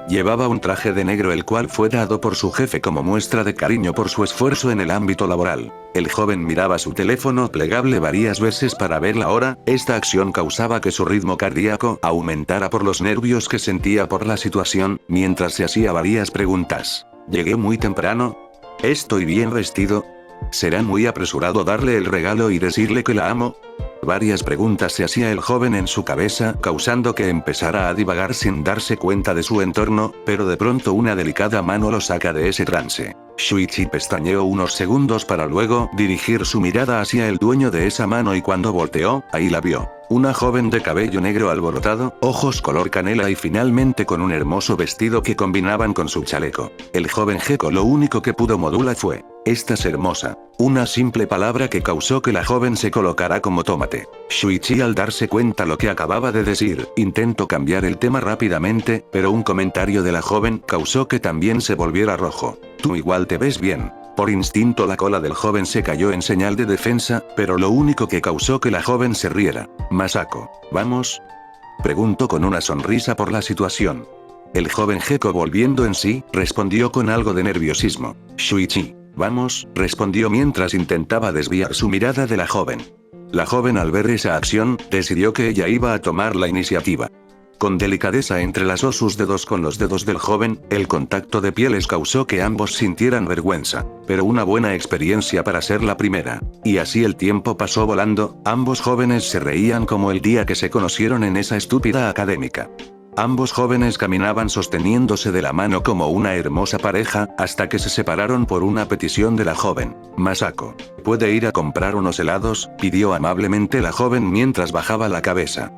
Llevaba un traje de negro el cual fue dado por su jefe como muestra de cariño por su esfuerzo en el ámbito laboral. El joven miraba su teléfono plegable varias veces para ver la hora, esta acción causaba que su ritmo cardíaco aumentara por los nervios que sentía por la situación, mientras se hacía varias preguntas. ¿Llegué muy temprano? ¿Estoy bien vestido? ¿Será muy apresurado darle el regalo y decirle que la amo? Varias preguntas se hacía el joven en su cabeza, causando que empezara a divagar sin darse cuenta de su entorno, pero de pronto una delicada mano lo saca de ese trance. Shuichi pestañeó unos segundos para luego dirigir su mirada hacia el dueño de esa mano y cuando volteó, ahí la vio. Una joven de cabello negro alborotado, ojos color canela y finalmente con un hermoso vestido que combinaban con su chaleco. El joven Gecko lo único que pudo modular fue: "Estás hermosa". Una simple palabra que causó que la joven se colocara como tomate. Shuichi al darse cuenta lo que acababa de decir, intentó cambiar el tema rápidamente, pero un comentario de la joven causó que también se volviera rojo. "Tú igual te ves bien". Por instinto la cola del joven se cayó en señal de defensa, pero lo único que causó que la joven se riera. "Masako, ¿vamos?", preguntó con una sonrisa por la situación. El joven Gecko volviendo en sí, respondió con algo de nerviosismo. "Shuichi, vamos", respondió mientras intentaba desviar su mirada de la joven. La joven al ver esa acción, decidió que ella iba a tomar la iniciativa. Con delicadeza entrelazó sus dedos con los dedos del joven, el contacto de pieles causó que ambos sintieran vergüenza, pero una buena experiencia para ser la primera. Y así el tiempo pasó volando, ambos jóvenes se reían como el día que se conocieron en esa estúpida académica. Ambos jóvenes caminaban sosteniéndose de la mano como una hermosa pareja, hasta que se separaron por una petición de la joven. "Masako, ¿puede ir a comprar unos helados?", pidió amablemente la joven mientras bajaba la cabeza.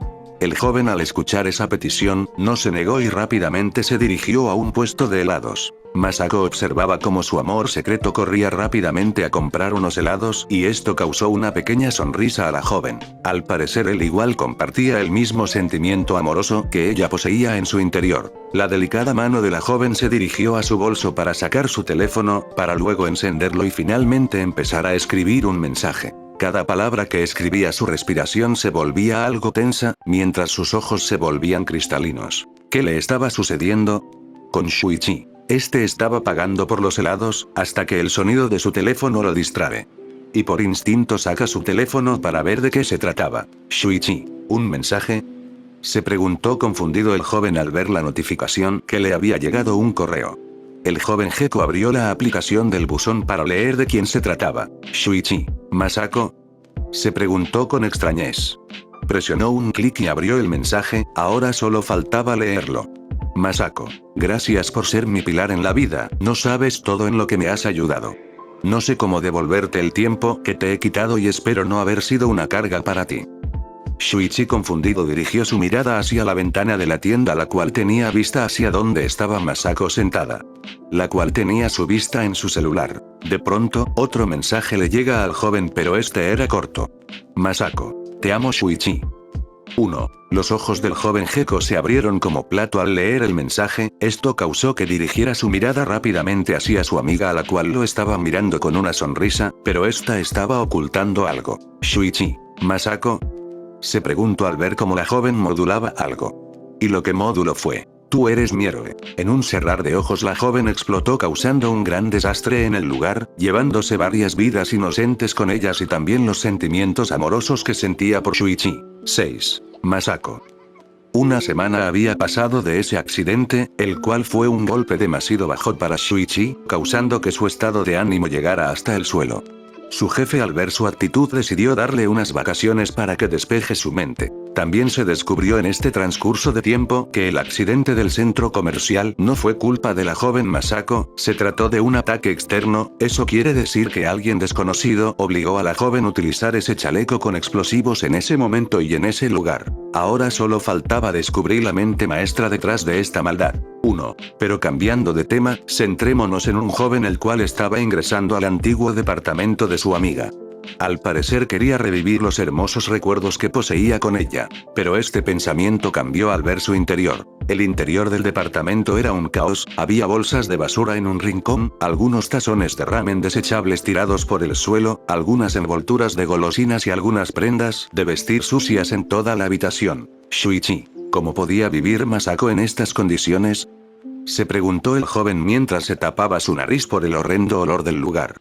El joven al escuchar esa petición, no se negó y rápidamente se dirigió a un puesto de helados. Masako observaba cómo su amor secreto corría rápidamente a comprar unos helados y esto causó una pequeña sonrisa a la joven. Al parecer él igual compartía el mismo sentimiento amoroso que ella poseía en su interior. La delicada mano de la joven se dirigió a su bolso para sacar su teléfono, para luego encenderlo y finalmente empezar a escribir un mensaje. Cada palabra que escribía su respiración se volvía algo tensa, mientras sus ojos se volvían cristalinos. ¿Qué le estaba sucediendo? Con Shuichi. Este estaba pagando por los helados, hasta que el sonido de su teléfono lo distrae. Y por instinto saca su teléfono para ver de qué se trataba. Shuichi, ¿un mensaje? Se preguntó confundido el joven al ver la notificación que le había llegado un correo. El joven Geko abrió la aplicación del buzón para leer de quién se trataba. Shuichi, ¿Masako? Se preguntó con extrañez. Presionó un clic y abrió el mensaje, ahora solo faltaba leerlo. Masako, gracias por ser mi pilar en la vida, no sabes todo en lo que me has ayudado. No sé cómo devolverte el tiempo que te he quitado y espero no haber sido una carga para ti. Shuichi confundido dirigió su mirada hacia la ventana de la tienda la cual tenía vista hacia donde estaba Masako sentada. La cual tenía su vista en su celular. De pronto, otro mensaje le llega al joven pero este era corto. Masako, te amo Shuichi. 1. Los ojos del joven Geko se abrieron como plato al leer el mensaje, esto causó que dirigiera su mirada rápidamente hacia su amiga a la cual lo estaba mirando con una sonrisa, pero esta estaba ocultando algo. Shuichi, ¿Masako? Se preguntó al ver cómo la joven modulaba algo. Y lo que moduló fue: tú eres mi héroe. En un cerrar de ojos la joven explotó causando un gran desastre en el lugar, llevándose varias vidas inocentes con ellas y también los sentimientos amorosos que sentía por Shuichi. 6. Masako. Una semana había pasado de ese accidente, el cual fue un golpe demasiado bajo para Shuichi, causando que su estado de ánimo llegara hasta el suelo. Su jefe al ver su actitud decidió darle unas vacaciones para que despeje su mente. También se descubrió en este transcurso de tiempo que el accidente del centro comercial no fue culpa de la joven Masako, se trató de un ataque externo, eso quiere decir que alguien desconocido obligó a la joven a utilizar ese chaleco con explosivos en ese momento y en ese lugar. Ahora solo faltaba descubrir la mente maestra detrás de esta maldad. 1. Pero cambiando de tema, centrémonos en un joven el cual estaba ingresando al antiguo departamento de su amiga. Al parecer quería revivir los hermosos recuerdos que poseía con ella, pero este pensamiento cambió al ver su interior. El interior del departamento era un caos, había bolsas de basura en un rincón, algunos tazones de ramen desechables tirados por el suelo, algunas envolturas de golosinas y algunas prendas de vestir sucias en toda la habitación. Shuichi, ¿cómo podía vivir Masako en estas condiciones? Se preguntó el joven mientras se tapaba su nariz por el horrendo olor del lugar.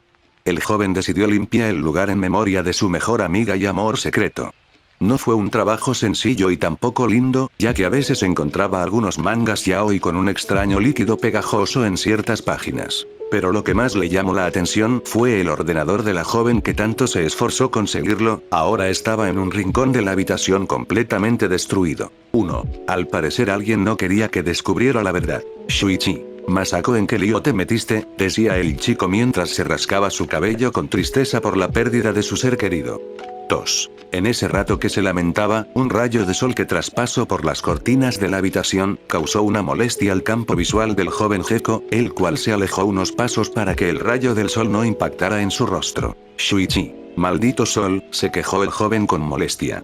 El joven decidió limpiar el lugar en memoria de su mejor amiga y amor secreto. No fue un trabajo sencillo y tampoco lindo, ya que a veces encontraba algunos mangas yaoi con un extraño líquido pegajoso en ciertas páginas. Pero lo que más le llamó la atención fue el ordenador de la joven que tanto se esforzó conseguirlo, ahora estaba en un rincón de la habitación completamente destruido. 1. Al parecer alguien no quería que descubriera la verdad. Shuichi, Masako, ¿en qué lío te metiste?, decía el chico mientras se rascaba su cabello con tristeza por la pérdida de su ser querido. 2. En ese rato que se lamentaba, un rayo de sol que traspasó por las cortinas de la habitación, causó una molestia al campo visual del joven Geko, el cual se alejó unos pasos para que el rayo del sol no impactara en su rostro. Shuichi, maldito sol, se quejó el joven con molestia.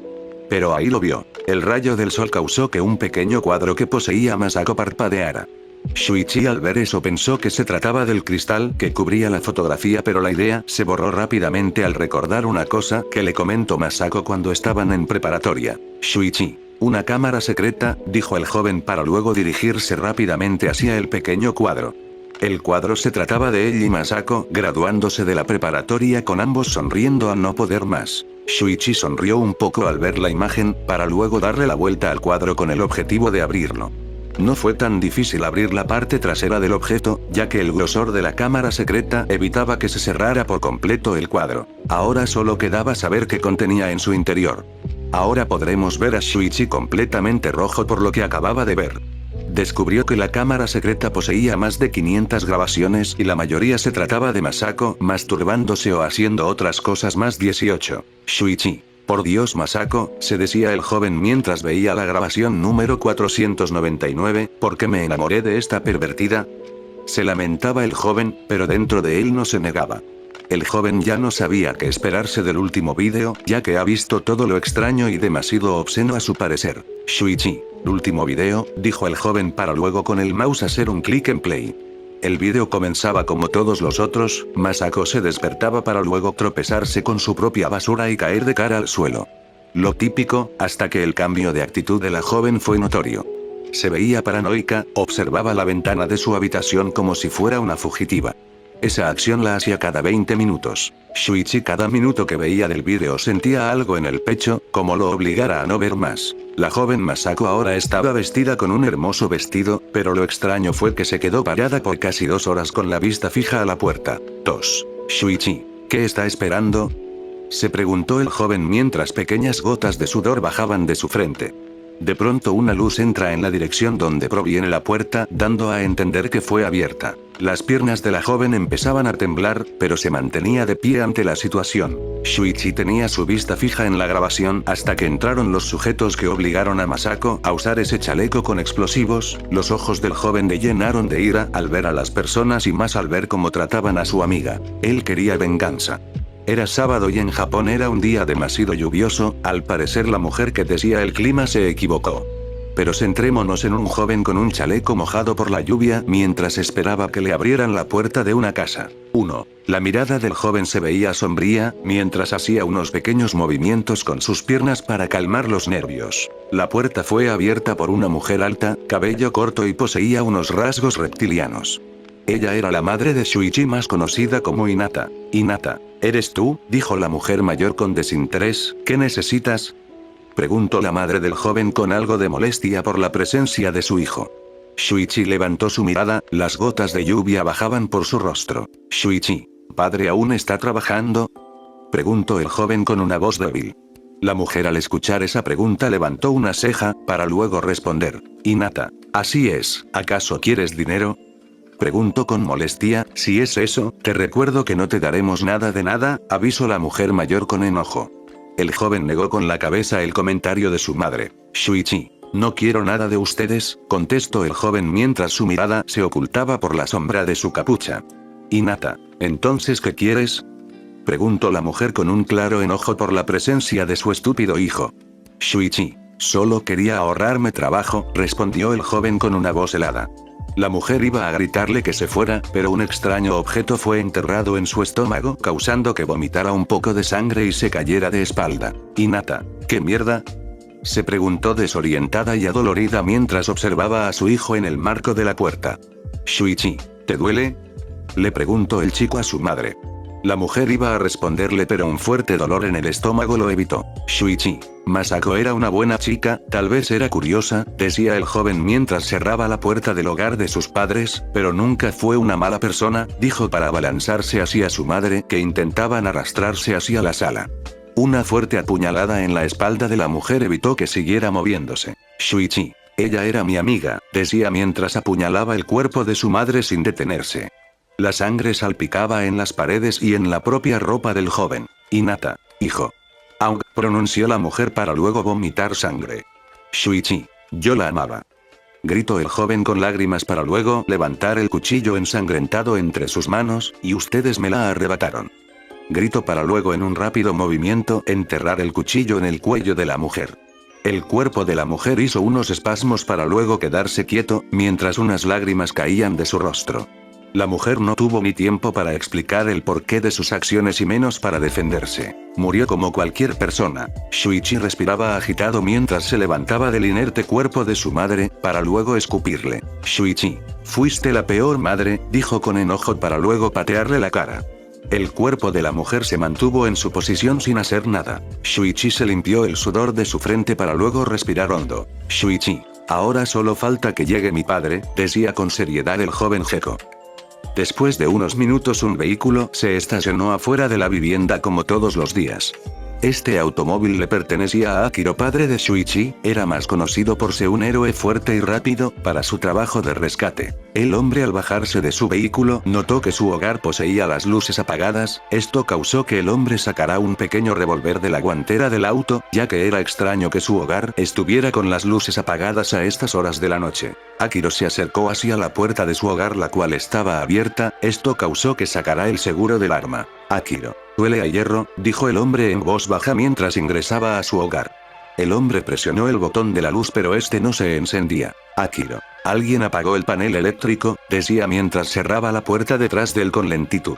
Pero ahí lo vio. El rayo del sol causó que un pequeño cuadro que poseía Masako parpadeara. Shuichi al ver eso pensó que se trataba del cristal que cubría la fotografía, pero la idea se borró rápidamente al recordar una cosa que le comentó Masako cuando estaban en preparatoria. Shuichi, una cámara secreta, dijo el joven para luego dirigirse rápidamente hacia el pequeño cuadro. El cuadro se trataba de él y Masako, graduándose de la preparatoria con ambos sonriendo a no poder más. Shuichi sonrió un poco al ver la imagen, para luego darle la vuelta al cuadro con el objetivo de abrirlo. No fue tan difícil abrir la parte trasera del objeto, ya que el grosor de la cámara secreta evitaba que se cerrara por completo el cuadro. Ahora solo quedaba saber qué contenía en su interior. Ahora podremos ver a Shuichi completamente rojo por lo que acababa de ver. Descubrió que la cámara secreta poseía más de 500 grabaciones y la mayoría se trataba de Masako masturbándose o haciendo otras cosas más. 18. Shuichi, Por Dios, Masako, se decía el joven mientras veía la grabación número 499, ¿por qué me enamoré de esta pervertida? Se lamentaba el joven, pero dentro de él no se negaba. El joven ya no sabía qué esperarse del último vídeo, ya que ha visto todo lo extraño y demasiado obsceno a su parecer. Shuichi, último vídeo, dijo el joven para luego con el mouse hacer un clic en play. El vídeo comenzaba como todos los otros, Masako se despertaba para luego tropezarse con su propia basura y caer de cara al suelo. Lo típico, hasta que el cambio de actitud de la joven fue notorio. Se veía paranoica, observaba la ventana de su habitación como si fuera una fugitiva. Esa acción la hacía cada 20 minutos. Shuichi cada minuto que veía del vídeo sentía algo en el pecho, como lo obligara a no ver más. La joven Masako ahora estaba vestida con un hermoso vestido, pero lo extraño fue que se quedó parada por casi 2 horas con la vista fija a la puerta. Shuichi, ¿qué está esperando? Se preguntó el joven mientras pequeñas gotas de sudor bajaban de su frente. De pronto una luz entra en la dirección donde proviene la puerta, dando a entender que fue abierta. Las piernas de la joven empezaban a temblar, pero se mantenía de pie ante la situación. Shuichi tenía su vista fija en la grabación hasta que entraron los sujetos que obligaron a Masako a usar ese chaleco con explosivos. Los ojos del joven le llenaron de ira al ver a las personas y más al ver cómo trataban a su amiga. Él quería venganza. Era sábado y en Japón era un día demasiado lluvioso, al parecer la mujer que decía el clima se equivocó. Pero centrémonos en un joven con un chaleco mojado por la lluvia mientras esperaba que le abrieran la puerta de una casa. 1. La mirada del joven se veía sombría, mientras hacía unos pequeños movimientos con sus piernas para calmar los nervios. La puerta fue abierta por una mujer alta, cabello corto y poseía unos rasgos reptilianos. Ella era la madre de Shuichi más conocida como Hinata. Hinata, ¿eres tú?, dijo la mujer mayor con desinterés, ¿qué necesitas? Preguntó la madre del joven con algo de molestia por la presencia de su hijo. Shuichi levantó su mirada, las gotas de lluvia bajaban por su rostro. Shuichi, ¿padre aún está trabajando? Preguntó el joven con una voz débil. La mujer al escuchar esa pregunta levantó una ceja, para luego responder. Hinata, así es, ¿acaso quieres dinero? Preguntó con molestia, si es eso, te recuerdo que no te daremos nada de nada, avisó la mujer mayor con enojo. El joven negó con la cabeza el comentario de su madre. Shuichi, no quiero nada de ustedes, contestó el joven mientras su mirada se ocultaba por la sombra de su capucha. Hinata, ¿entonces qué quieres? Preguntó la mujer con un claro enojo por la presencia de su estúpido hijo. Shuichi, solo quería ahorrarme trabajo, respondió el joven con una voz helada. La mujer iba a gritarle que se fuera, pero un extraño objeto fue enterrado en su estómago, causando que vomitara un poco de sangre y se cayera de espalda. Hinata, ¿qué mierda? Se preguntó desorientada y adolorida mientras observaba a su hijo en el marco de la puerta. Shuichi, ¿te duele? Le preguntó el chico a su madre. La mujer iba a responderle pero un fuerte dolor en el estómago lo evitó. Shuichi, Masako era una buena chica, tal vez era curiosa, decía el joven mientras cerraba la puerta del hogar de sus padres, pero nunca fue una mala persona, dijo para abalanzarse hacia su madre que intentaban arrastrarse hacia la sala. Una fuerte apuñalada en la espalda de la mujer evitó que siguiera moviéndose. Shuichi, ella era mi amiga, decía mientras apuñalaba el cuerpo de su madre sin detenerse. La sangre salpicaba en las paredes y en la propia ropa del joven. Hinata, hijo. Aung, pronunció la mujer para luego vomitar sangre. Shuichi, yo la amaba. Gritó el joven con lágrimas para luego levantar el cuchillo ensangrentado entre sus manos, y ustedes me la arrebataron. Gritó para luego en un rápido movimiento enterrar el cuchillo en el cuello de la mujer. El cuerpo de la mujer hizo unos espasmos para luego quedarse quieto, mientras unas lágrimas caían de su rostro. La mujer no tuvo ni tiempo para explicar el porqué de sus acciones y menos para defenderse. Murió como cualquier persona. Shuichi respiraba agitado mientras se levantaba del inerte cuerpo de su madre, para luego escupirle. Shuichi, fuiste la peor madre, dijo con enojo para luego patearle la cara. El cuerpo de la mujer se mantuvo en su posición sin hacer nada. Shuichi se limpió el sudor de su frente para luego respirar hondo. Shuichi, ahora solo falta que llegue mi padre, decía con seriedad el joven Geko. Después de unos minutos un vehículo se estacionó afuera de la vivienda como todos los días. Este automóvil le pertenecía a Akiro, padre de Shuichi, era más conocido por ser un héroe fuerte y rápido, para su trabajo de rescate. El hombre al bajarse de su vehículo notó que su hogar poseía las luces apagadas, esto causó que el hombre sacara un pequeño revólver de la guantera del auto, ya que era extraño que su hogar estuviera con las luces apagadas a estas horas de la noche. Akiro se acercó hacia la puerta de su hogar, la cual estaba abierta, esto causó que sacara el seguro del arma. Akiro, huele a hierro, dijo el hombre en voz baja mientras ingresaba a su hogar. El hombre presionó el botón de la luz pero este no se encendía. Akiro, alguien apagó el panel eléctrico, decía mientras cerraba la puerta detrás de él con lentitud.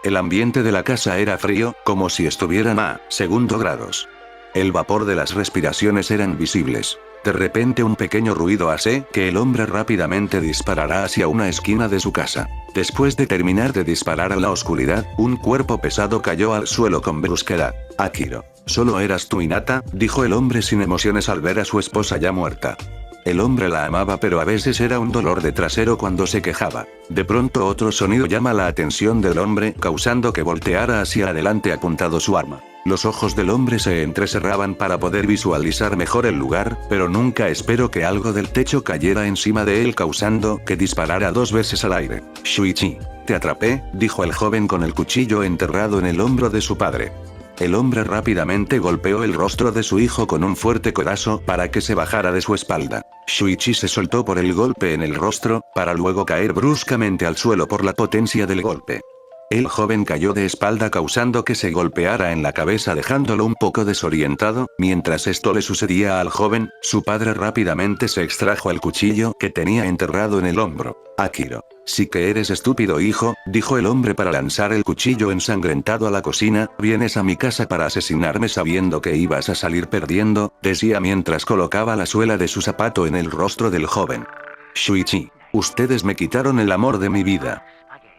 El ambiente de la casa era frío, como si estuvieran a segundo grados. El vapor de las respiraciones eran visibles. De repente un pequeño ruido hace que el hombre rápidamente disparará hacia una esquina de su casa. Después de terminar de disparar a la oscuridad, un cuerpo pesado cayó al suelo con brusquedad. Akiro, solo eras tú, Hinata, dijo el hombre sin emociones al ver a su esposa ya muerta. El hombre la amaba pero a veces era un dolor de trasero cuando se quejaba. De pronto otro sonido llama la atención del hombre, causando que volteara hacia adelante apuntado su arma. Los ojos del hombre se entrecerraban para poder visualizar mejor el lugar, pero nunca esperó que algo del techo cayera encima de él causando que disparara 2 veces al aire. Shuichi, te atrapé, dijo el joven con el cuchillo enterrado en el hombro de su padre. El hombre rápidamente golpeó el rostro de su hijo con un fuerte codazo para que se bajara de su espalda. Shuichi se soltó por el golpe en el rostro, para luego caer bruscamente al suelo por la potencia del golpe. El joven cayó de espalda causando que se golpeara en la cabeza dejándolo un poco desorientado. Mientras esto le sucedía al joven, su padre rápidamente se extrajo el cuchillo que tenía enterrado en el hombro. Akiro, sí que eres estúpido, hijo, dijo el hombre para lanzar el cuchillo ensangrentado a la cocina. Vienes a mi casa para asesinarme sabiendo que ibas a salir perdiendo, decía mientras colocaba la suela de su zapato en el rostro del joven. Shuichi, ustedes me quitaron el amor de mi vida.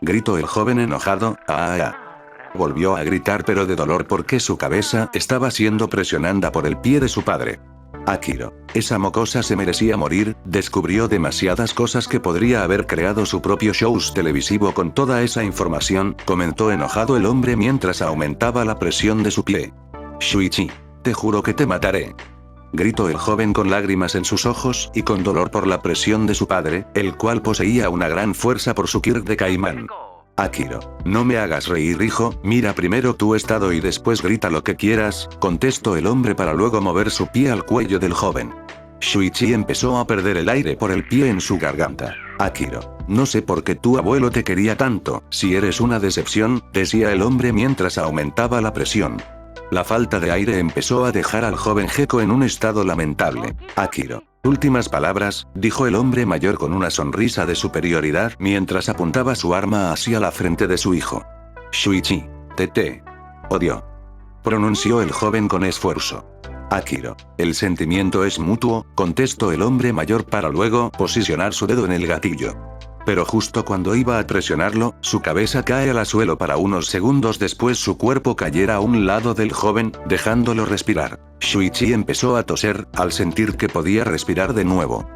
Gritó el joven enojado. Volvió a gritar pero de dolor porque su cabeza estaba siendo presionada por el pie de su padre. Akiro, esa mocosa se merecía morir, descubrió demasiadas cosas que podría haber creado su propio show televisivo con toda esa información, comentó enojado el hombre mientras aumentaba la presión de su pie. Shuichi, te juro que te mataré. Gritó el joven con lágrimas en sus ojos y con dolor por la presión de su padre, el cual poseía una gran fuerza por su Kirk de caimán. Akiro, no me hagas reír, hijo, mira primero tu estado y después grita lo que quieras, contestó el hombre para luego mover su pie al cuello del joven. Shuichi empezó a perder el aire por el pie en su garganta. Akiro, no sé por qué tu abuelo te quería tanto, si eres una decepción, decía el hombre mientras aumentaba la presión. La falta de aire empezó a dejar al joven Gecko en un estado lamentable. Akiro, últimas palabras, dijo el hombre mayor con una sonrisa de superioridad mientras apuntaba su arma hacia la frente de su hijo. Shuichi, te odio. Pronunció el joven con esfuerzo. Akiro, el sentimiento es mutuo, contestó el hombre mayor para luego posicionar su dedo en el gatillo. Pero justo cuando iba a presionarlo, su cabeza cae al suelo para unos segundos después su cuerpo cayera a un lado del joven, dejándolo respirar. Shuichi empezó a toser, al sentir que podía respirar de nuevo.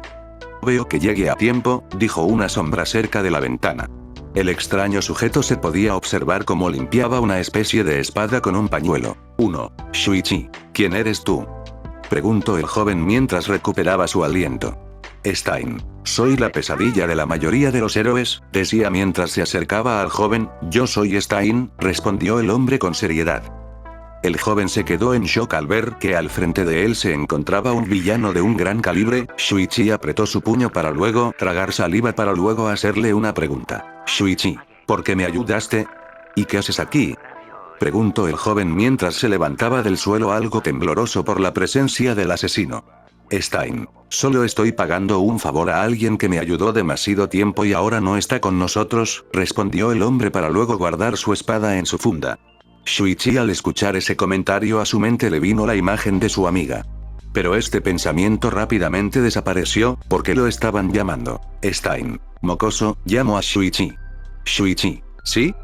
Veo que llegue a tiempo, dijo una sombra cerca de la ventana. El extraño sujeto se podía observar cómo limpiaba una especie de espada con un pañuelo. Shuichi, ¿quién eres tú? Preguntó el joven mientras recuperaba su aliento. Stein, soy la pesadilla de la mayoría de los héroes, decía mientras se acercaba al joven. Yo soy Stein, respondió el hombre con seriedad. El joven se quedó en shock al ver que al frente de él se encontraba un villano de un gran calibre. Shuichi apretó su puño para luego tragar saliva para luego hacerle una pregunta. Shuichi, ¿por qué me ayudaste? ¿Y qué haces aquí? Preguntó el joven mientras se levantaba del suelo algo tembloroso por la presencia del asesino. Stein, solo estoy pagando un favor a alguien que me ayudó demasiado tiempo y ahora no está con nosotros, respondió el hombre para luego guardar su espada en su funda. Shuichi al escuchar ese comentario a su mente le vino la imagen de su amiga. Pero este pensamiento rápidamente desapareció, porque lo estaban llamando. Stein, mocoso, llamó a Shuichi. Shuichi, ¿sí?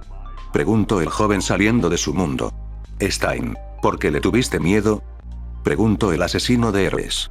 Preguntó el joven saliendo de su mundo. Stein, ¿por qué le tuviste miedo? Preguntó el asesino de héroes.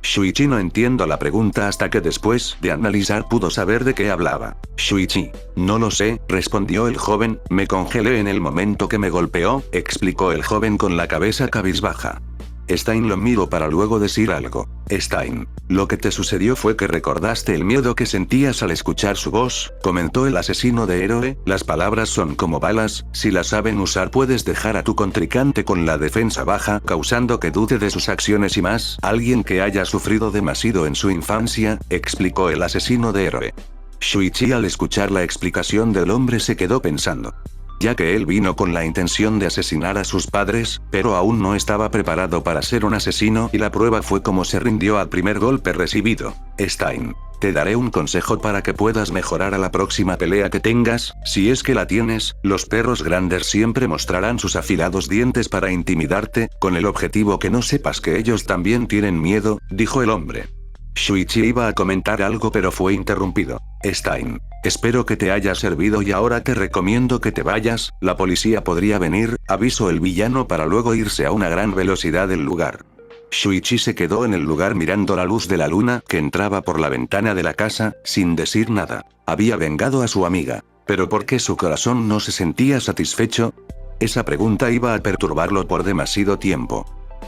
Shuichi no entiendo la pregunta hasta que después de analizar pudo saber de qué hablaba. Shuichi. No lo sé, respondió el joven, me congelé en el momento que me golpeó, explicó el joven con la cabeza cabizbaja. Stein lo miró para luego decir algo. Stein. Lo que te sucedió fue que recordaste el miedo que sentías al escuchar su voz, comentó el asesino de héroe, las palabras son como balas, si las saben usar puedes dejar a tu contrincante con la defensa baja, causando que dude de sus acciones y más, alguien que haya sufrido demasiado en su infancia, explicó el asesino de héroe. Shuichi al escuchar la explicación del hombre se quedó pensando. Ya que él vino con la intención de asesinar a sus padres, pero aún no estaba preparado para ser un asesino y la prueba fue como se rindió al primer golpe recibido. Stein. Te daré un consejo para que puedas mejorar a la próxima pelea que tengas, si es que la tienes, los perros grandes siempre mostrarán sus afilados dientes para intimidarte, con el objetivo que no sepas que ellos también tienen miedo, dijo el hombre. Shuichi iba a comentar algo pero fue interrumpido. Stein. Espero que te haya servido y ahora te recomiendo que te vayas, la policía podría venir, avisó el villano para luego irse a una gran velocidad del lugar. Shuichi se quedó en el lugar mirando la luz de la luna que entraba por la ventana de la casa, sin decir nada. Había vengado a su amiga. ¿Pero por qué su corazón no se sentía satisfecho? Esa pregunta iba a perturbarlo por demasiado tiempo.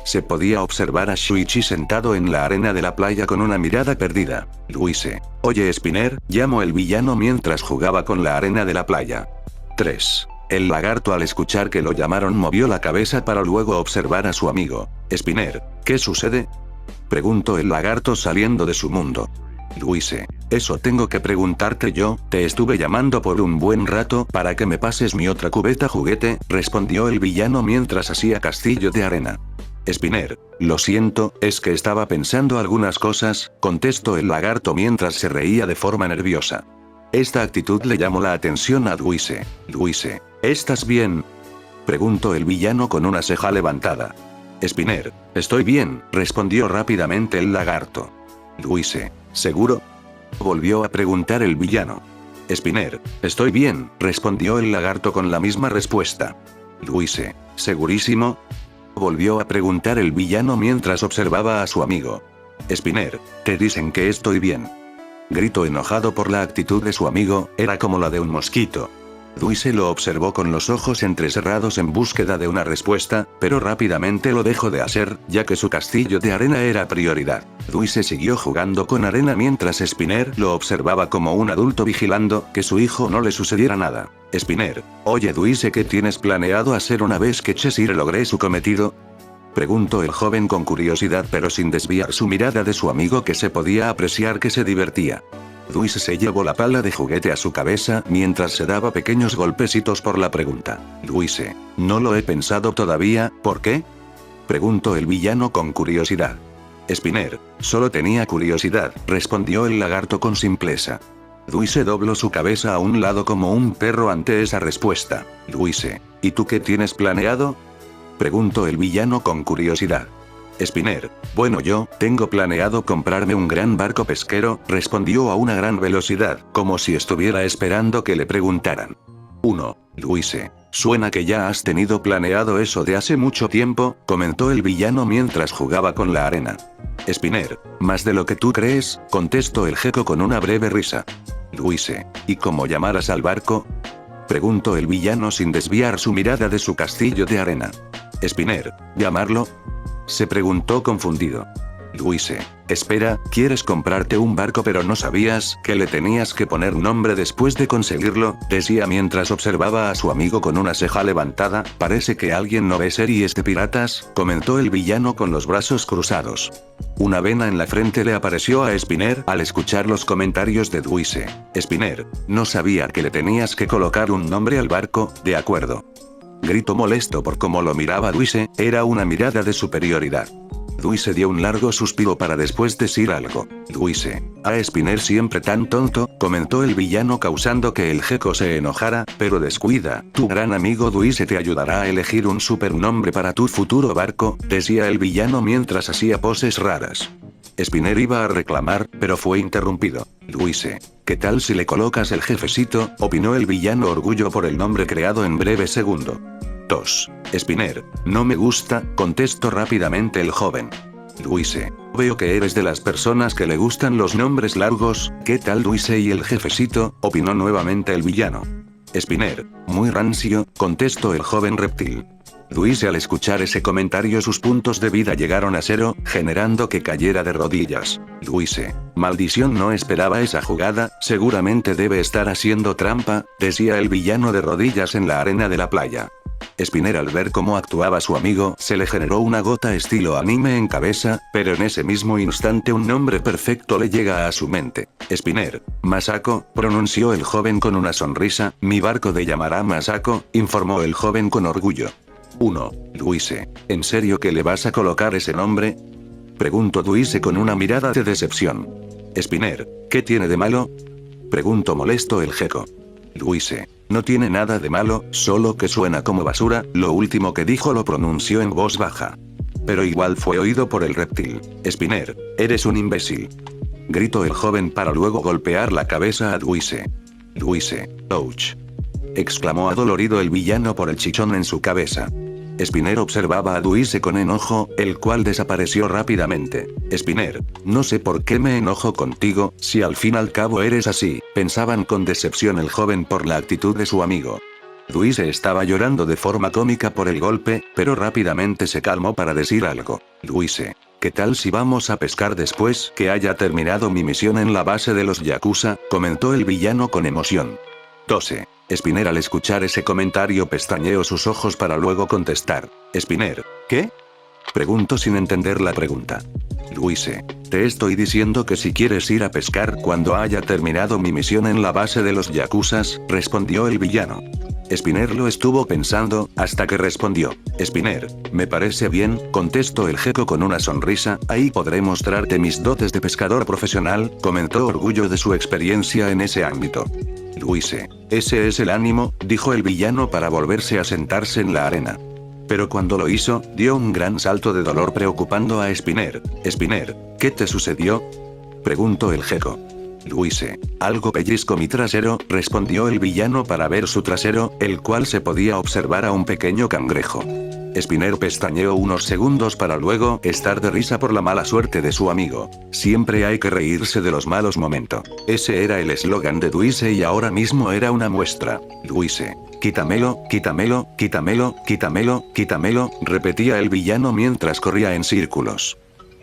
Se podía observar a Shuichi sentado en la arena de la playa con una mirada perdida. Luise. Oye Spinner, llamó el villano mientras jugaba con la arena de la playa. 3. El lagarto al escuchar que lo llamaron movió la cabeza para luego observar a su amigo. Spinner, ¿qué sucede? Preguntó el lagarto saliendo de su mundo. Luise. Eso tengo que preguntarte yo, te estuve llamando por un buen rato para que me pases mi otra cubeta juguete, respondió el villano mientras hacía castillo de arena. Spinner, lo siento, es que estaba pensando algunas cosas, contestó el lagarto mientras se reía de forma nerviosa. Esta actitud le llamó la atención a Luise. Luise, ¿estás bien? Preguntó el villano con una ceja levantada. Spinner, estoy bien, respondió rápidamente el lagarto. Luise, ¿seguro? Volvió a preguntar el villano. Spinner, estoy bien, respondió el lagarto con la misma respuesta. Luise, ¿segurísimo? Volvió a preguntar el villano mientras observaba a su amigo. Spinner, te dicen que estoy bien. Gritó enojado por la actitud de su amigo, era como la de un mosquito. Luise lo observó con los ojos entrecerrados en búsqueda de una respuesta, pero rápidamente lo dejó de hacer, ya que su castillo de arena era prioridad. Luise siguió jugando con arena mientras Spinner lo observaba como un adulto vigilando que su hijo no le sucediera nada. Spinner, oye Luise, ¿qué tienes planeado hacer una vez que Cheshire logre su cometido? Preguntó el joven con curiosidad pero sin desviar su mirada de su amigo que se podía apreciar que se divertía. Luise se llevó la pala de juguete a su cabeza mientras se daba pequeños golpecitos por la pregunta. Luise, no lo he pensado todavía, ¿por qué? Preguntó el villano con curiosidad. Spinner, solo tenía curiosidad, respondió el lagarto con simpleza. Luise dobló su cabeza a un lado como un perro ante esa respuesta. Luise, ¿y tú qué tienes planeado? Preguntó el villano con curiosidad. Spinner, bueno yo, tengo planeado comprarme un gran barco pesquero, respondió a una gran velocidad, como si estuviera esperando que le preguntaran. 1. Luise, suena que ya has tenido planeado eso de hace mucho tiempo, comentó el villano mientras jugaba con la arena. Spinner, más de lo que tú crees, contestó el gecko con una breve risa. Luise, ¿y cómo llamarás al barco? Preguntó el villano sin desviar su mirada de su castillo de arena. Spinner, ¿llamarlo? Se preguntó confundido. Luise, espera, ¿quieres comprarte un barco pero no sabías que le tenías que poner nombre después de conseguirlo? Decía mientras observaba a su amigo con una ceja levantada, parece que alguien no ve series de piratas, comentó el villano con los brazos cruzados. Una vena en la frente le apareció a Spinner al escuchar los comentarios de Luise. Spinner, no sabía que le tenías que colocar un nombre al barco, de acuerdo. Gritó molesto por cómo lo miraba Luise, era una mirada de superioridad. Luise dio un largo suspiro para después decir algo. Luise, a Spinner siempre tan tonto, comentó el villano causando que el gecko se enojara, pero descuida, tu gran amigo Luise te ayudará a elegir un supernombre para tu futuro barco, decía el villano mientras hacía poses raras. Spinner iba a reclamar, pero fue interrumpido. Luise, ¿qué tal si le colocas el jefecito? Opinó el villano orgullo por el nombre creado en breve segundo. 2. Spinner, no me gusta, contestó rápidamente el joven. Luise, Veo que eres de las personas que le gustan los nombres largos. ¿Qué tal Duise y el jefecito?, opinó nuevamente el villano. Spinner, muy rancio, contestó el joven reptil. Duise al escuchar ese comentario sus puntos de vida llegaron a 0, generando que cayera de rodillas. Duise, maldición, no esperaba esa jugada, seguramente debe estar haciendo trampa, decía el villano de rodillas en la arena de la playa. Spinner al ver cómo actuaba su amigo se le generó una gota estilo anime en cabeza, pero en ese mismo instante un nombre perfecto le llega a su mente. Spinner, Masako, pronunció el joven con una sonrisa. Mi barco te llamará Masako, informó el joven con orgullo. 1. Duise, ¿en serio que le vas a colocar ese nombre?, preguntó Duise con una mirada de decepción. Spinner, ¿qué tiene de malo?, preguntó molesto el gecko. Duise, no tiene nada de malo, solo que suena como basura. Lo último que dijo lo pronunció en voz baja. Pero igual fue oído por el reptil. Spinner, eres un imbécil, gritó el joven para luego golpear la cabeza a Duise. Duise, ouch, exclamó adolorido el villano por el chichón en su cabeza. Spinner observaba a Duise con enojo, el cual desapareció rápidamente. Spinner, no sé por qué me enojo contigo, si al fin al cabo eres así, pensaban con decepción el joven por la actitud de su amigo. Duise estaba llorando de forma cómica por el golpe, pero rápidamente se calmó para decir algo. Duise, ¿qué tal si vamos a pescar después que haya terminado mi misión en la base de los Yakuza?, comentó el villano con emoción. 12. Spinner al escuchar ese comentario pestañeó sus ojos para luego contestar. Spinner, ¿qué?, preguntó sin entender la pregunta. Duise, te estoy diciendo que si quieres ir a pescar cuando haya terminado mi misión en la base de los Yakuzas, respondió el villano. Spinner lo estuvo pensando, hasta que respondió. Spinner, me parece bien, contestó el gecko con una sonrisa. Ahí podré mostrarte mis dotes de pescador profesional, comentó orgullo de su experiencia en ese ámbito. Duise, ese es el ánimo, dijo el villano para volverse a sentarse en la arena. Pero cuando lo hizo, dio un gran salto de dolor preocupando a Spinner. Spinner, ¿qué te sucedió?, preguntó el gecko. Duise, algo pellizco mi trasero, respondió el villano para ver su trasero, el cual se podía observar a un pequeño cangrejo. Spinner pestañeó unos segundos para luego estar de risa por la mala suerte de su amigo. Siempre hay que reírse de los malos momentos. Ese era el eslogan de Duise y ahora mismo era una muestra. Duise, quítamelo, quítamelo, quítamelo, quítamelo, quítamelo, repetía el villano mientras corría en círculos.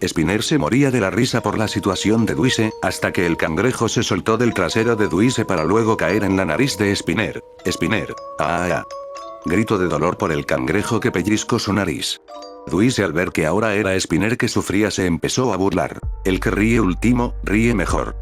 Spinner se moría de la risa por la situación de Duise, hasta que el cangrejo se soltó del trasero de Duise para luego caer en la nariz de Spinner. Spinner, ¡ah! Grito de dolor por el cangrejo que pellizcó su nariz. Duise al ver que ahora era Spinner que sufría se empezó a burlar. El que ríe último, ríe mejor.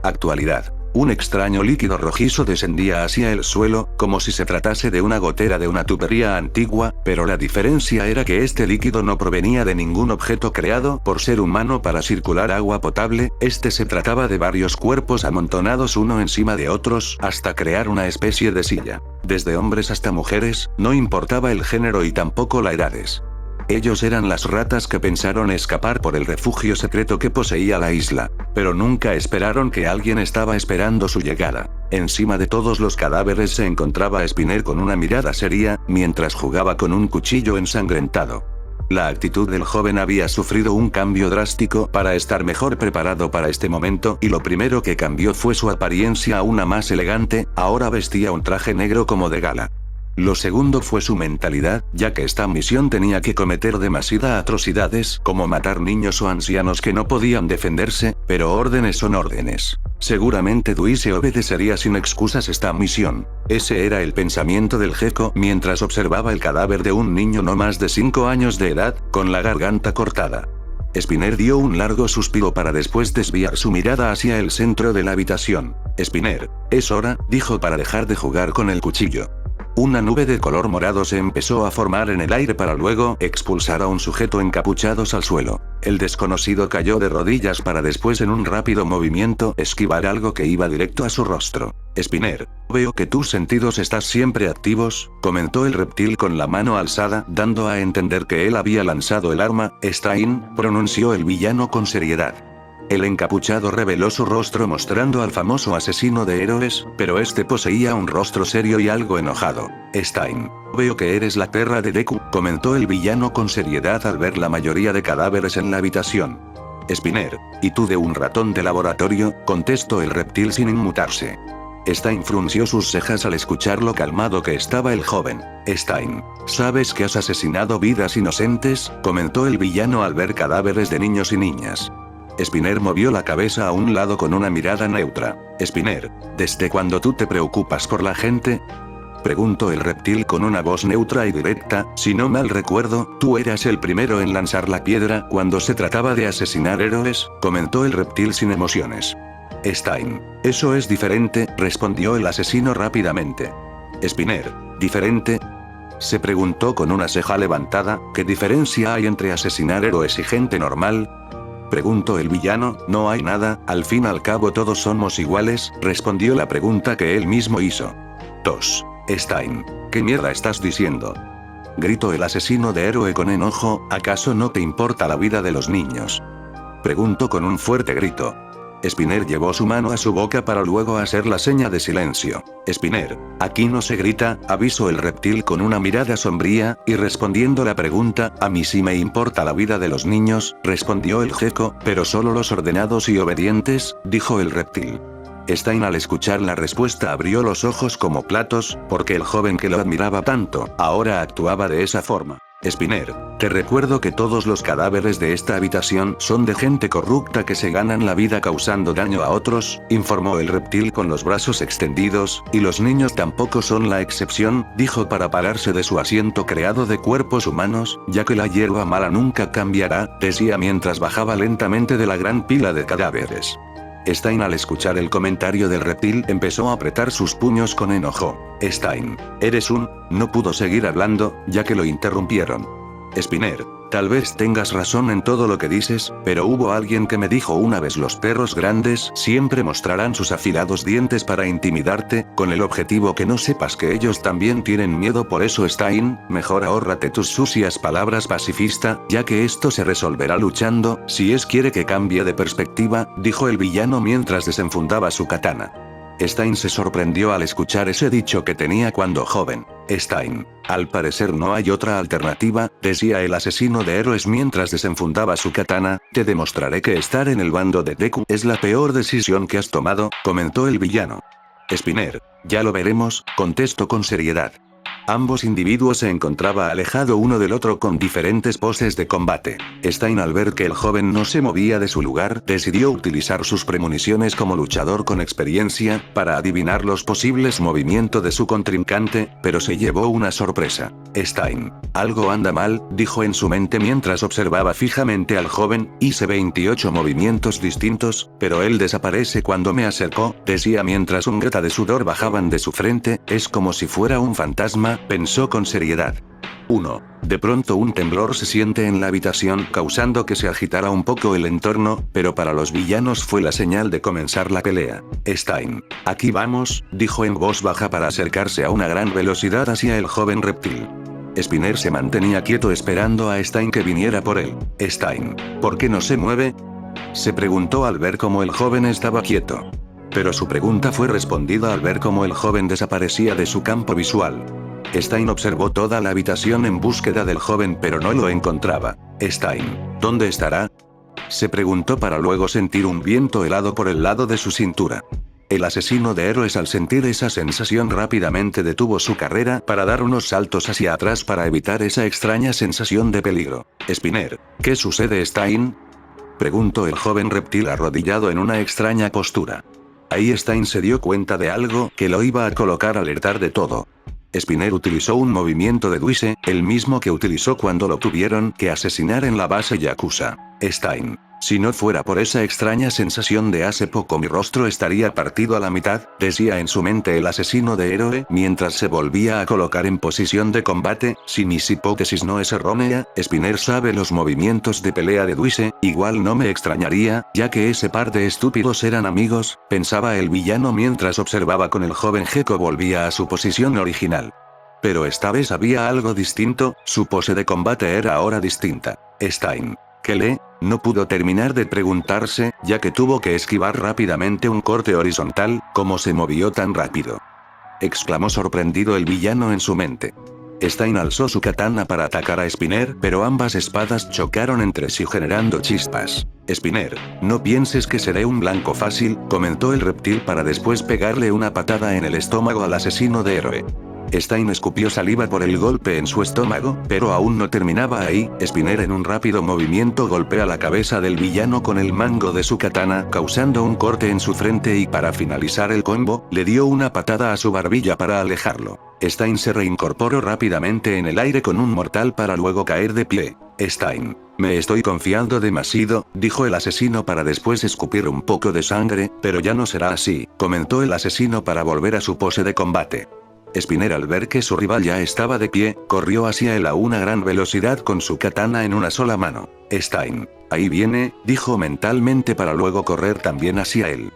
Actualidad. Un extraño líquido rojizo descendía hacia el suelo, como si se tratase de una gotera de una tubería antigua, pero la diferencia era que este líquido no provenía de ningún objeto creado por ser humano para circular agua potable, se trataba de varios cuerpos amontonados uno encima de otros, hasta crear una especie de silla. Desde hombres hasta mujeres, no importaba el género y tampoco la edades. Ellos eran las ratas que pensaron escapar por el refugio secreto que poseía la isla. Pero nunca esperaron que alguien estaba esperando su llegada. Encima de todos los cadáveres se encontraba Spinner con una mirada seria, mientras jugaba con un cuchillo ensangrentado. La actitud del joven había sufrido un cambio drástico para estar mejor preparado para este momento y lo primero que cambió fue su apariencia aún más elegante, ahora vestía un traje negro como de gala. Lo segundo fue su mentalidad, ya que esta misión tenía que cometer demasiadas atrocidades, como matar niños o ancianos que no podían defenderse, pero órdenes son órdenes. Seguramente Duise obedecería sin excusas esta misión. Ese era el pensamiento del gecko mientras observaba el cadáver de un niño no más de 5 años de edad, con la garganta cortada. Spinner dio un largo suspiro para después desviar su mirada hacia el centro de la habitación. Spinner, es hora, dijo para dejar de jugar con el cuchillo. Una nube de color morado se empezó a formar en el aire para luego expulsar a un sujeto encapuchados al suelo. El desconocido cayó de rodillas para después en un rápido movimiento esquivar algo que iba directo a su rostro. Spinner, veo que tus sentidos están siempre activos, comentó el reptil con la mano alzada, dando a entender que él había lanzado el arma. Stein, pronunció el villano con seriedad. El encapuchado reveló su rostro mostrando al famoso asesino de héroes, pero poseía un rostro serio y algo enojado. Stein, veo que eres la perra de Deku, comentó el villano con seriedad al ver la mayoría de cadáveres en la habitación. Spinner, ¿y tú de un ratón de laboratorio?, contestó el reptil sin inmutarse. Stein frunció sus cejas al escuchar lo calmado que estaba el joven. Stein, ¿sabes que has asesinado vidas inocentes?, comentó el villano al ver cadáveres de niños y niñas. Spinner movió la cabeza a un lado con una mirada neutra. Spinner, ¿desde cuándo tú te preocupas por la gente?, preguntó el reptil con una voz neutra y directa. Si no mal recuerdo, tú eras el primero en lanzar la piedra cuando se trataba de asesinar héroes, comentó el reptil sin emociones. Stein, eso es diferente, respondió el asesino rápidamente. Spinner, ¿diferente?, se preguntó con una ceja levantada. ¿Qué diferencia hay entre asesinar héroes y gente normal?, preguntó el villano. No hay nada, al fin y al cabo todos somos iguales, respondió la pregunta que él mismo hizo. Tos. Stein, ¿qué mierda estás diciendo?, gritó el asesino de héroe con enojo. ¿Acaso no te importa la vida de los niños?, preguntó con un fuerte grito. Spinner llevó su mano a su boca para luego hacer la seña de silencio. Spinner, aquí no se grita, avisó el reptil con una mirada sombría, y respondiendo la pregunta, a mí sí me importa la vida de los niños, respondió el gecko, pero solo los ordenados y obedientes, dijo el reptil. Stein al escuchar la respuesta abrió los ojos como platos, porque el joven que lo admiraba tanto, ahora actuaba de esa forma. Spinner, te recuerdo que todos los cadáveres de esta habitación son de gente corrupta que se ganan la vida causando daño a otros, informó el reptil con los brazos extendidos, y los niños tampoco son la excepción, dijo para pararse de su asiento creado de cuerpos humanos, ya que la hierba mala nunca cambiará, decía mientras bajaba lentamente de la gran pila de cadáveres. Stein al escuchar el comentario del reptil empezó a apretar sus puños con enojo. Stein, eres un... No pudo seguir hablando, ya que lo interrumpieron. Spinner, tal vez tengas razón en todo lo que dices, pero hubo alguien que me dijo una vez: los perros grandes siempre mostrarán sus afilados dientes para intimidarte, con el objetivo que no sepas que ellos también tienen miedo. Por eso Stein, mejor ahórrate tus sucias palabras pacifista, ya que esto se resolverá luchando, si quiere que cambie de perspectiva, dijo el villano mientras desenfundaba su katana. Stein se sorprendió al escuchar ese dicho que tenía cuando joven. Stein, al parecer no hay otra alternativa, decía el asesino de héroes mientras desenfundaba su katana, te demostraré que estar en el bando de Deku es la peor decisión que has tomado, comentó el villano. Spinner, ya lo veremos, contestó con seriedad. Ambos individuos se encontraban alejados uno del otro con diferentes poses de combate. Stein al ver que el joven no se movía de su lugar, decidió utilizar sus premoniciones como luchador con experiencia, para adivinar los posibles movimientos de su contrincante, pero se llevó una sorpresa. Stein, algo anda mal, dijo en su mente mientras observaba fijamente al joven, hice 28 movimientos distintos, pero él desaparece cuando me acercó, decía mientras un gota de sudor bajaban de su frente, es como si fuera un fantasma, pensó con seriedad. 1. De pronto un temblor se siente en la habitación causando que se agitara un poco el entorno, pero para los villanos fue la señal de comenzar la pelea. Stein, aquí vamos, dijo en voz baja para acercarse a una gran velocidad hacia el joven reptil. Spinner se mantenía quieto esperando a Stein que viniera por él. Stein, ¿por qué no se mueve?, se preguntó al ver cómo el joven estaba quieto. Pero su pregunta fue respondida al ver cómo el joven desaparecía de su campo visual. Stein observó toda la habitación en búsqueda del joven pero no lo encontraba. Stein, ¿dónde estará?, se preguntó para luego sentir un viento helado por el lado de su cintura. El asesino de héroes al sentir esa sensación rápidamente detuvo su carrera para dar unos saltos hacia atrás para evitar esa extraña sensación de peligro. Spinner, ¿qué sucede, Stein?, preguntó el joven reptil arrodillado en una extraña postura. Ahí Stein se dio cuenta de algo que lo iba a colocar a alertar de todo. Spinner utilizó un movimiento de Duise, el mismo que utilizó cuando lo tuvieron que asesinar en la base Yakuza. Stein, si no fuera por esa extraña sensación de hace poco mi rostro estaría partido a la mitad, decía en su mente el asesino de héroe mientras se volvía a colocar en posición de combate. Si mis hipótesis no es errónea, Spinner sabe los movimientos de pelea de Duise, igual no me extrañaría, ya que ese par de estúpidos eran amigos, pensaba el villano mientras observaba con el joven gecko volvía a su posición original. Pero esta vez había algo distinto, su pose de combate era ahora distinta. Stein, ¿qué no pudo terminar de preguntarse, ya que tuvo que esquivar rápidamente un corte horizontal? ¿Cómo se movió tan rápido?, exclamó sorprendido el villano en su mente. Stein alzó su katana para atacar a Spinner, pero ambas espadas chocaron entre sí generando chispas. Spinner, no pienses que seré un blanco fácil, comentó el reptil para después pegarle una patada en el estómago al asesino de héroe. Stein escupió saliva por el golpe en su estómago, pero aún no terminaba ahí. Spinner en un rápido movimiento golpea la cabeza del villano con el mango de su katana, causando un corte en su frente y para finalizar el combo, le dio una patada a su barbilla para alejarlo. Stein se reincorporó rápidamente en el aire con un mortal para luego caer de pie. Stein, me estoy confiando demasiado, dijo el asesino para después escupir un poco de sangre, pero ya no será así, comentó el asesino para volver a su pose de combate. Spinner al ver que su rival ya estaba de pie, corrió hacia él a una gran velocidad con su katana en una sola mano. Stein, ahí viene, dijo mentalmente para luego correr también hacia él.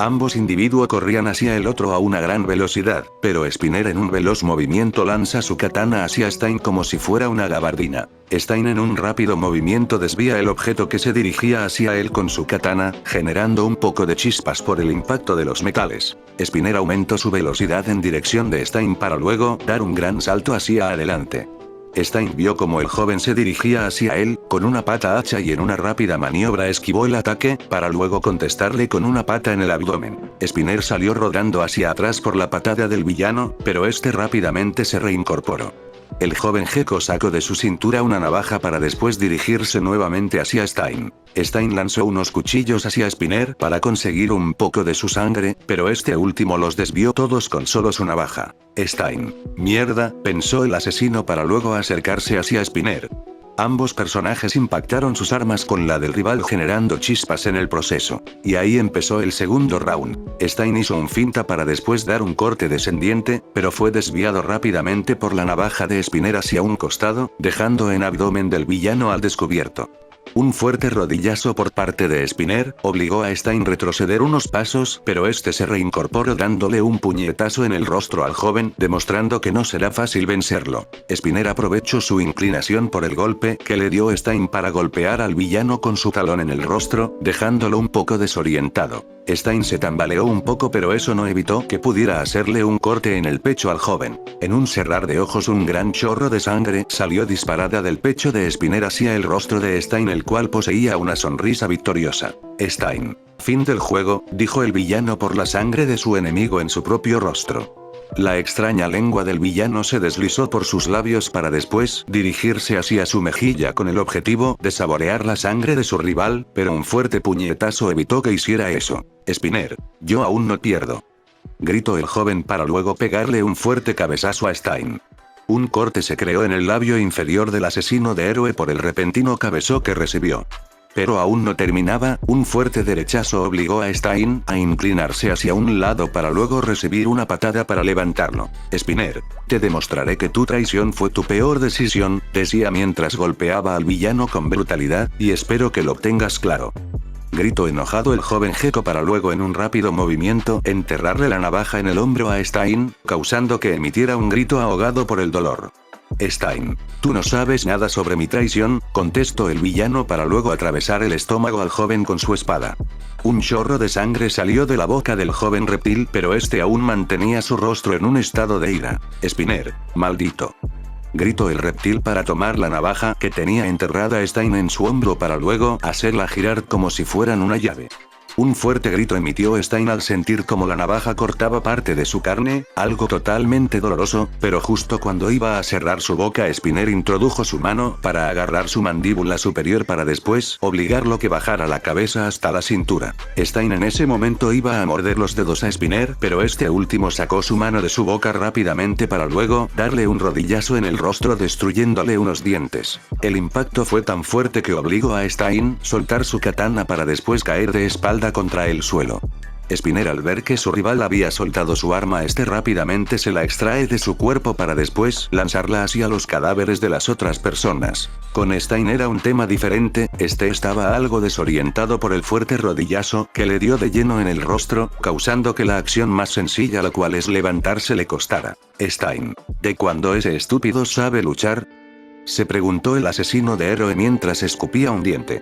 Ambos individuos corrían hacia el otro a una gran velocidad, pero Spinner en un veloz movimiento lanza su katana hacia Stein como si fuera una gabardina. Stein en un rápido movimiento desvía el objeto que se dirigía hacia él con su katana, generando un poco de chispas por el impacto de los metales. Spinner aumentó su velocidad en dirección de Stein para luego dar un gran salto hacia adelante. Stein vio como el joven se dirigía hacia él, con una pata hacha y en una rápida maniobra esquivó el ataque, para luego contestarle con una pata en el abdomen. Spinner salió rodando hacia atrás por la patada del villano, pero este rápidamente se reincorporó. El joven Gecko sacó de su cintura una navaja para después dirigirse nuevamente hacia Stein. Stein lanzó unos cuchillos hacia Spinner para conseguir un poco de su sangre, pero este último los desvió todos con solo su navaja. Stein. Mierda, pensó el asesino para luego acercarse hacia Spinner. Ambos personajes impactaron sus armas con la del rival generando chispas en el proceso. Y ahí empezó el segundo round. Stein hizo un finta para después dar un corte descendiente, pero fue desviado rápidamente por la navaja de Spinner hacia un costado, dejando en abdomen del villano al descubierto. Un fuerte rodillazo por parte de Spinner obligó a Stein retroceder unos pasos, pero este se reincorporó dándole un puñetazo en el rostro al joven, demostrando que no será fácil vencerlo. Spinner aprovechó su inclinación por el golpe que le dio Stein para golpear al villano con su talón en el rostro, dejándolo un poco desorientado. Stein se tambaleó un poco, pero eso no evitó que pudiera hacerle un corte en el pecho al joven. En un cerrar de ojos un gran chorro de sangre salió disparada del pecho de Spinner hacia el rostro de Stein, el cual poseía una sonrisa victoriosa. Stein. Fin del juego, dijo el villano por la sangre de su enemigo en su propio rostro. La extraña lengua del villano se deslizó por sus labios para después dirigirse hacia su mejilla con el objetivo de saborear la sangre de su rival, pero un fuerte puñetazo evitó que hiciera eso. Spinner, yo aún no pierdo, gritó el joven para luego pegarle un fuerte cabezazo a Stein. Un corte se creó en el labio inferior del asesino de héroe por el repentino cabezazo que recibió. Pero aún no terminaba, un fuerte derechazo obligó a Stein a inclinarse hacia un lado para luego recibir una patada para levantarlo. Spinner, te demostraré que tu traición fue tu peor decisión, decía mientras golpeaba al villano con brutalidad, y espero que lo tengas claro. Gritó enojado el joven Gecko para luego en un rápido movimiento enterrarle la navaja en el hombro a Stein, causando que emitiera un grito ahogado por el dolor. Stein, tú no sabes nada sobre mi traición, contestó el villano para luego atravesar el estómago al joven con su espada. Un chorro de sangre salió de la boca del joven reptil, pero este aún mantenía su rostro en un estado de ira. Spinner, maldito, gritó el reptil para tomar la navaja que tenía enterrada a Stein en su hombro para luego hacerla girar como si fueran una llave. Un fuerte grito emitió Stein al sentir como la navaja cortaba parte de su carne, algo totalmente doloroso, pero justo cuando iba a cerrar su boca Spinner introdujo su mano para agarrar su mandíbula superior para después obligarlo que bajara la cabeza hasta la cintura. Stein en ese momento iba a morder los dedos a Spinner, pero este último sacó su mano de su boca rápidamente para luego darle un rodillazo en el rostro destruyéndole unos dientes. El impacto fue tan fuerte que obligó a Stein soltar su katana para después caer de espalda contra el suelo. Spinner al ver que su rival había soltado su arma rápidamente se la extrae de su cuerpo para después lanzarla hacia los cadáveres de las otras personas. Con Stein era un tema diferente, estaba algo desorientado por el fuerte rodillazo que le dio de lleno en el rostro, causando que la acción más sencilla la cual es levantarse le costara. Stein, ¿de cuándo ese estúpido sabe luchar?, se preguntó el asesino de héroe mientras escupía un diente.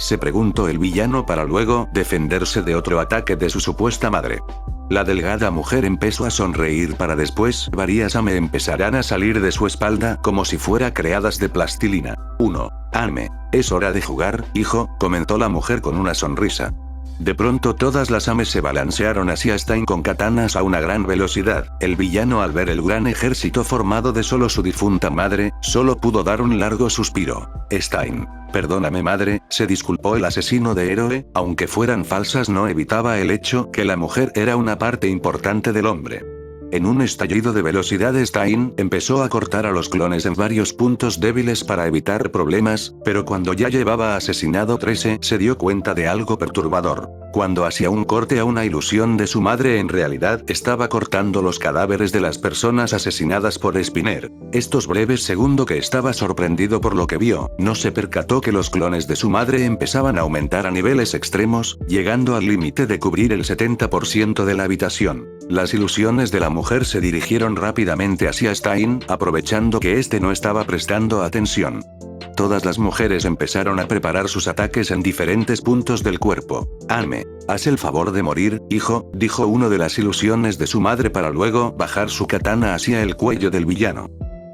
se preguntó el villano para luego defenderse de otro ataque de su supuesta madre. La delgada mujer empezó a sonreír para después varias Ame empezarán a salir de su espalda como si fuera creadas de plastilina. 1. Ame. Es hora de jugar, hijo, comentó la mujer con una sonrisa. De pronto todas las Ames se balancearon hacia Stein con katanas a una gran velocidad. El villano al ver el gran ejército formado de solo su difunta madre, solo pudo dar un largo suspiro. Stein. Perdóname madre, se disculpó el asesino de héroe, aunque fueran falsas no evitaba el hecho que la mujer era una parte importante del hombre. En un estallido de velocidad Stein empezó a cortar a los clones en varios puntos débiles para evitar problemas, pero cuando ya llevaba asesinado 13 se dio cuenta de algo perturbador. Cuando hacía un corte a una ilusión de su madre en realidad estaba cortando los cadáveres de las personas asesinadas por Spinner. Estos breves segundos que estaba sorprendido por lo que vio, no se percató que los clones de su madre empezaban a aumentar a niveles extremos, llegando al límite de cubrir el 70% de la habitación. Las ilusiones de la mujer se dirigieron rápidamente hacia Stein, aprovechando que este no estaba prestando atención. Todas las mujeres empezaron a preparar sus ataques en diferentes puntos del cuerpo. Ame, haz el favor de morir, hijo, dijo uno de las ilusiones de su madre para luego bajar su katana hacia el cuello del villano.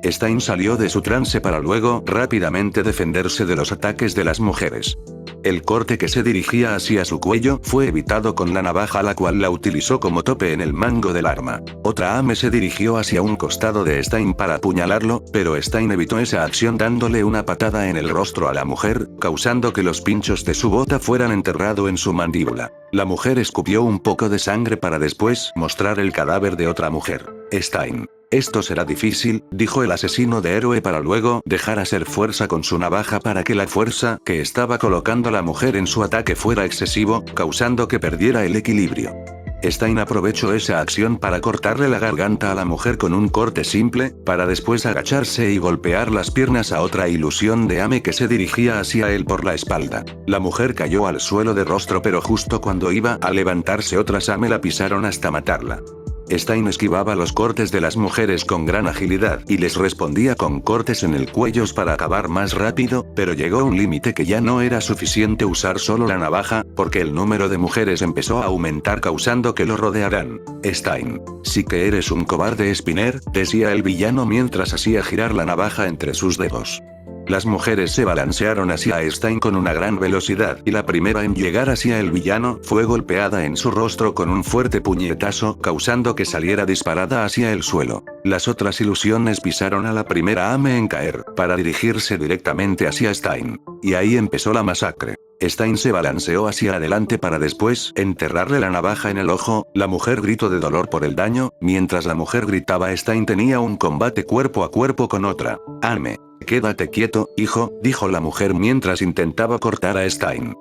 Stein salió de su trance para luego rápidamente defenderse de los ataques de las mujeres. El corte que se dirigía hacia su cuello fue evitado con la navaja la cual la utilizó como tope en el mango del arma. Otra Ame se dirigió hacia un costado de Stein para apuñalarlo, pero Stein evitó esa acción dándole una patada en el rostro a la mujer, causando que los pinchos de su bota fueran enterrados en su mandíbula. La mujer escupió un poco de sangre para después mostrar el cadáver de otra mujer. Stein. Esto será difícil, dijo el asesino de héroe para luego dejar hacer fuerza con su navaja para que la fuerza que estaba colocando la mujer en su ataque fuera excesivo, causando que perdiera el equilibrio. Stein aprovechó esa acción para cortarle la garganta a la mujer con un corte simple, para después agacharse y golpear las piernas a otra ilusión de Ame que se dirigía hacia él por la espalda. La mujer cayó al suelo de rostro pero justo cuando iba a levantarse otras Ame la pisaron hasta matarla. Stein esquivaba los cortes de las mujeres con gran agilidad y les respondía con cortes en el cuello para acabar más rápido, pero llegó un límite que ya no era suficiente usar solo la navaja, porque el número de mujeres empezó a aumentar causando que lo rodearan. Stein. Sí que eres un cobarde Spinner, decía el villano mientras hacía girar la navaja entre sus dedos. Las mujeres se balancearon hacia Stein con una gran velocidad y la primera en llegar hacia el villano fue golpeada en su rostro con un fuerte puñetazo causando que saliera disparada hacia el suelo. Las otras ilusiones pisaron a la primera Ame en caer para dirigirse directamente hacia Stein. Y ahí empezó la masacre. Stein se balanceó hacia adelante para después enterrarle la navaja en el ojo, la mujer gritó de dolor por el daño, mientras la mujer gritaba Stein tenía un combate cuerpo a cuerpo con otra. Ame. Quédate quieto, hijo, dijo la mujer mientras intentaba cortar a Stein.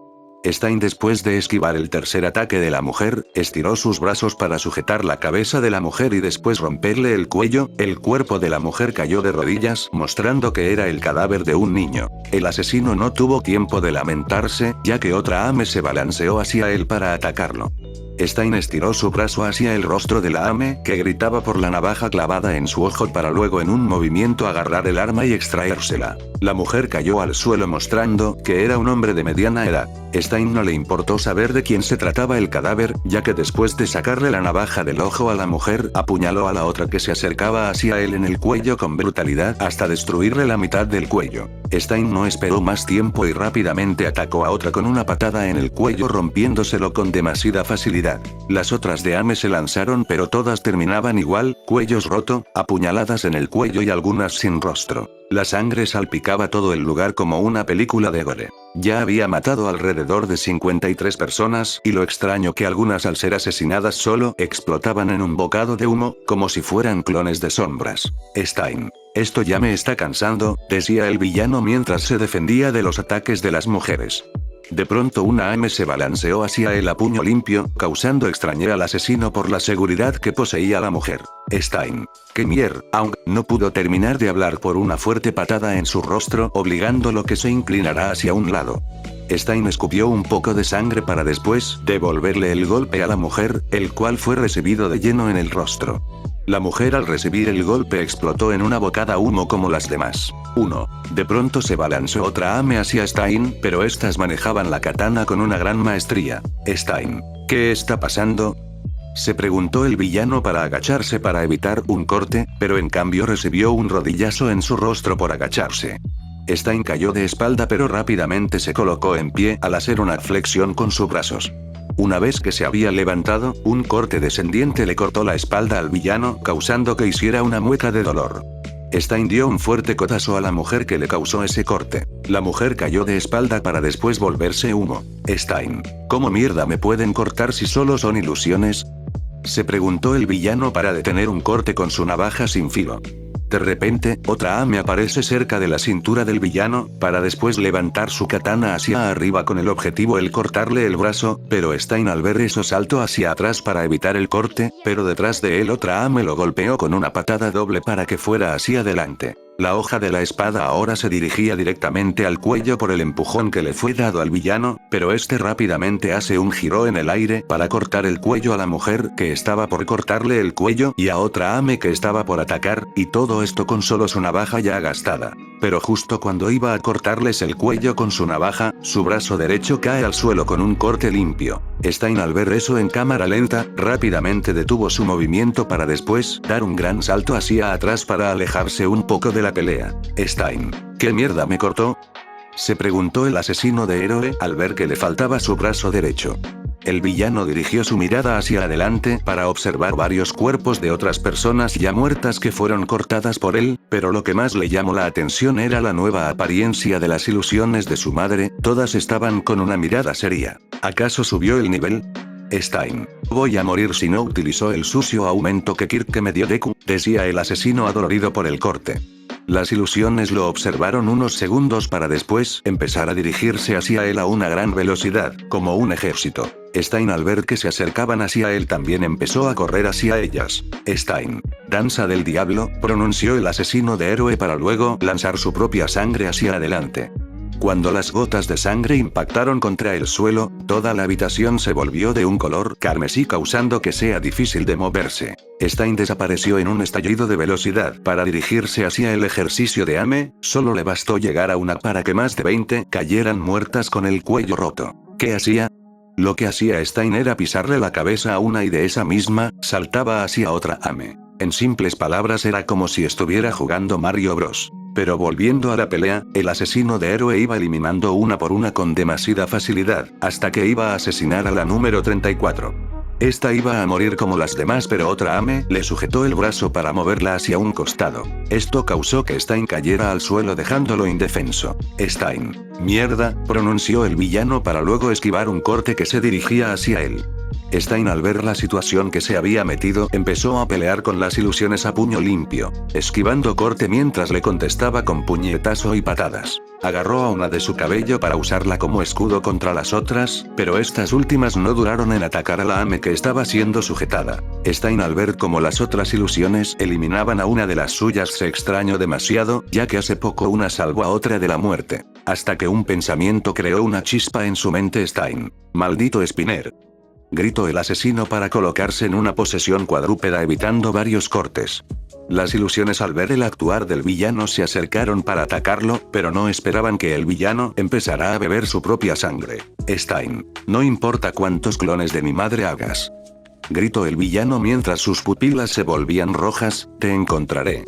Stein después de esquivar el tercer ataque de la mujer, estiró sus brazos para sujetar la cabeza de la mujer y después romperle el cuello, el cuerpo de la mujer cayó de rodillas mostrando que era el cadáver de un niño. El asesino no tuvo tiempo de lamentarse, ya que otra Ame se balanceó hacia él para atacarlo. Stein estiró su brazo hacia el rostro de la Ame, que gritaba por la navaja clavada en su ojo para luego en un movimiento agarrar el arma y extraérsela. La mujer cayó al suelo mostrando que era un hombre de mediana edad. Stein no le importó saber de quién se trataba el cadáver, ya que después de sacarle la navaja del ojo a la mujer, apuñaló a la otra que se acercaba hacia él en el cuello con brutalidad hasta destruirle la mitad del cuello. Stein no esperó más tiempo y rápidamente atacó a otra con una patada en el cuello rompiéndoselo con demasiada facilidad. Las otras de Ame se lanzaron pero todas terminaban igual, cuellos roto, apuñaladas en el cuello y algunas sin rostro. La sangre salpicaba todo el lugar como una película de gore. Ya había matado alrededor de 53 personas y lo extraño que algunas al ser asesinadas solo explotaban en un bocado de humo, como si fueran clones de sombras. Stein. Esto ya me está cansando, decía el villano mientras se defendía de los ataques de las mujeres. De pronto una Ame se balanceó hacia él a puño limpio, causando extrañar al asesino por la seguridad que poseía la mujer. Stein. ¡Qué mierda! Aunque no pudo terminar de hablar por una fuerte patada en su rostro obligándolo que se inclinara hacia un lado. Stein escupió un poco de sangre para después devolverle el golpe a la mujer, el cual fue recibido de lleno en el rostro. La mujer al recibir el golpe explotó en una bocada humo como las demás. 1. De pronto se balanzó otra Ame hacia Stein, pero estas manejaban la katana con una gran maestría. Stein, ¿qué está pasando?, se preguntó el villano para agacharse para evitar un corte, pero en cambio recibió un rodillazo en su rostro por agacharse. Stein cayó de espalda pero rápidamente se colocó en pie al hacer una flexión con sus brazos. Una vez que se había levantado, un corte descendiente le cortó la espalda al villano, causando que hiciera una mueca de dolor. Stein dio un fuerte codazo a la mujer que le causó ese corte. La mujer cayó de espalda para después volverse humo. Stein, ¿cómo mierda me pueden cortar si solo son ilusiones?, se preguntó el villano para detener un corte con su navaja sin filo. De repente, otra Ame aparece cerca de la cintura del villano, para después levantar su katana hacia arriba con el objetivo el cortarle el brazo, pero Stein al ver eso saltó hacia atrás para evitar el corte, pero detrás de él otra Ame lo golpeó con una patada doble para que fuera hacia adelante. La hoja de la espada ahora se dirigía directamente al cuello por el empujón que le fue dado al villano, pero este rápidamente hace un giro en el aire para cortar el cuello a la mujer que estaba por cortarle el cuello y a otra Ame que estaba por atacar, y todo esto con solo su navaja ya gastada. Pero justo cuando iba a cortarles el cuello con su navaja, su brazo derecho cae al suelo con un corte limpio. Stein al ver eso en cámara lenta, rápidamente detuvo su movimiento para después dar un gran salto hacia atrás para alejarse un poco de la pelea. Stein, ¿qué mierda me cortó?, se preguntó el asesino de héroe al ver que le faltaba su brazo derecho. El villano dirigió su mirada hacia adelante para observar varios cuerpos de otras personas ya muertas que fueron cortadas por él, pero lo que más le llamó la atención era la nueva apariencia de las ilusiones de su madre, todas estaban con una mirada seria. ¿Acaso subió el nivel? Stein, voy a morir si no utilizó el sucio aumento que Kirk me dio Deku, decía el asesino adolorido por el corte. Las ilusiones lo observaron unos segundos para después empezar a dirigirse hacia él a una gran velocidad, como un ejército. Stein al ver que se acercaban hacia él también empezó a correr hacia ellas. Stein, danza del diablo, pronunció el asesino de héroe para luego lanzar su propia sangre hacia adelante. Cuando las gotas de sangre impactaron contra el suelo, toda la habitación se volvió de un color carmesí causando que sea difícil de moverse. Stein desapareció en un estallido de velocidad para dirigirse hacia el ejercicio de Ame, solo le bastó llegar a una para que más de 20 cayeran muertas con el cuello roto. ¿Qué hacía? Lo que hacía Stein era pisarle la cabeza a una y de esa misma, saltaba hacia otra Ame. En simples palabras era como si estuviera jugando Mario Bros. Pero volviendo a la pelea, el asesino de héroe iba eliminando una por una con demasiada facilidad, hasta que iba a asesinar a la número 34. Esta iba a morir como las demás pero otra Ame le sujetó el brazo para moverla hacia un costado. Esto causó que Stein cayera al suelo dejándolo indefenso. Stein, mierda, pronunció el villano para luego esquivar un corte que se dirigía hacia él. Stein al ver la situación que se había metido empezó a pelear con las ilusiones a puño limpio, esquivando corte mientras le contestaba con puñetazo y patadas. Agarró a una de su cabello para usarla como escudo contra las otras, pero estas últimas no duraron en atacar a la Ame que estaba siendo sujetada. Stein al ver cómo las otras ilusiones eliminaban a una de las suyas se extrañó demasiado, ya que hace poco una salvó a otra de la muerte. Hasta que un pensamiento creó una chispa en su mente. Stein, maldito Spinner, gritó el asesino para colocarse en una posesión cuadrúpeda evitando varios cortes. Las ilusiones al ver el actuar del villano se acercaron para atacarlo, pero no esperaban que el villano empezara a beber su propia sangre. Stein, no importa cuántos clones de mi madre hagas, gritó el villano mientras sus pupilas se volvían rojas, te encontraré,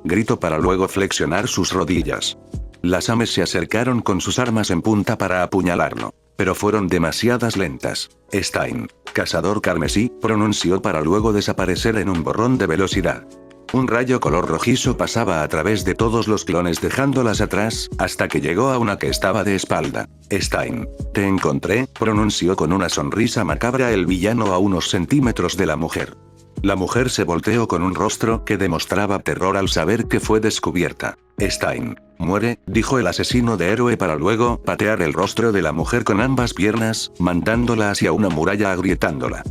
gritó para luego flexionar sus rodillas. Las Ames se acercaron con sus armas en punta para apuñalarlo, pero fueron demasiadas lentas. Stein, cazador carmesí, pronunció para luego desaparecer en un borrón de velocidad. Un rayo color rojizo pasaba a través de todos los clones dejándolas atrás, hasta que llegó a una que estaba de espalda. Stein, te encontré, pronunció con una sonrisa macabra el villano a unos centímetros de la mujer. La mujer se volteó con un rostro que demostraba terror al saber que fue descubierta. Stein, muere, dijo el asesino de héroe para luego patear el rostro de la mujer con ambas piernas, mandándola hacia una muralla agrietándola.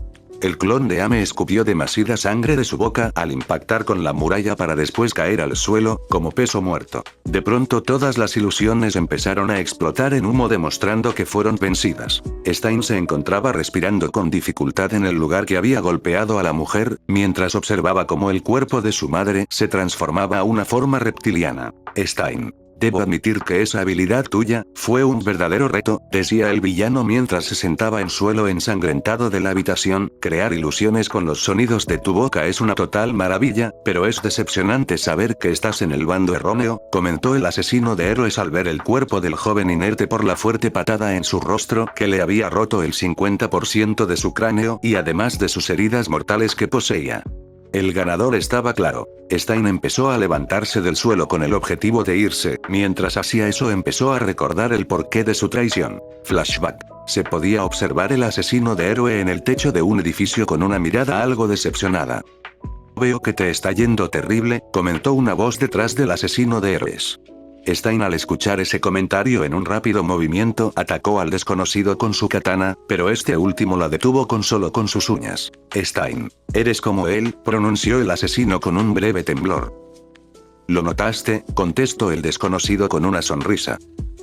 El clon de Ame escupió demasiada sangre de su boca al impactar con la muralla para después caer al suelo, como peso muerto. De pronto todas las ilusiones empezaron a explotar en humo demostrando que fueron vencidas. Stein se encontraba respirando con dificultad en el lugar que había golpeado a la mujer, mientras observaba cómo el cuerpo de su madre se transformaba a una forma reptiliana. Stein. Debo admitir que esa habilidad tuya fue un verdadero reto, decía el villano mientras se sentaba en suelo ensangrentado de la habitación. Crear ilusiones con los sonidos de tu boca es una total maravilla, pero es decepcionante saber que estás en el bando erróneo, comentó el asesino de héroes al ver el cuerpo del joven inerte por la fuerte patada en su rostro que le había roto el 50% de su cráneo y además de sus heridas mortales que poseía. El ganador estaba claro. Stein empezó a levantarse del suelo con el objetivo de irse, mientras hacía eso empezó a recordar el porqué de su traición. Flashback. Se podía observar el asesino de héroe en el techo de un edificio con una mirada algo decepcionada. Veo que te está yendo terrible, comentó una voz detrás del asesino de héroes. Stein al escuchar ese comentario en un rápido movimiento atacó al desconocido con su katana, pero este último la detuvo con sus uñas. Stein. Eres como él, pronunció el asesino con un breve temblor. ¿Lo notaste?, contestó el desconocido con una sonrisa.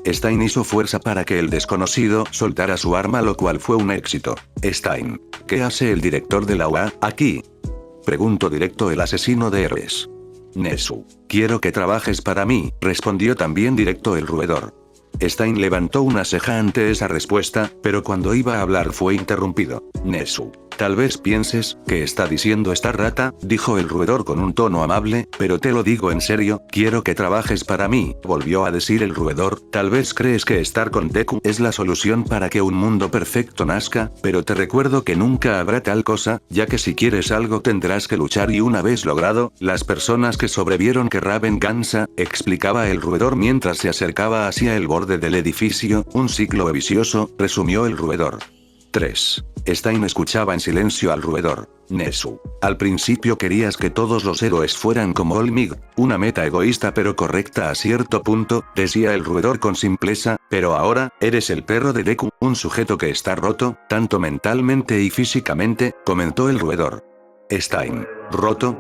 Stein hizo fuerza para que el desconocido soltara su arma, lo cual fue un éxito. Stein. ¿Qué hace el director de la UA aquí?, preguntó directo el asesino de héroes. Nezu. Quiero que trabajes para mí, respondió también directo el roedor. Stein levantó una ceja ante esa respuesta, pero cuando iba a hablar fue interrumpido. Nezu. Tal vez pienses, ¿qué está diciendo esta rata?, dijo el roedor con un tono amable, pero te lo digo en serio, quiero que trabajes para mí, volvió a decir el roedor. Tal vez crees que estar con Deku es la solución para que un mundo perfecto nazca, pero te recuerdo que nunca habrá tal cosa, ya que si quieres algo tendrás que luchar y una vez logrado, las personas que sobrevivieron querrán venganza, explicaba el roedor mientras se acercaba hacia el borde del edificio. Un ciclo vicioso, resumió el roedor. 3. Stein escuchaba en silencio al roedor. Nezu. Al principio querías que todos los héroes fueran como Olmig, una meta egoísta pero correcta a cierto punto, decía el roedor con simpleza, pero ahora, eres el perro de Deku, un sujeto que está roto, tanto mentalmente y físicamente, comentó el roedor. Stein. ¿Roto?,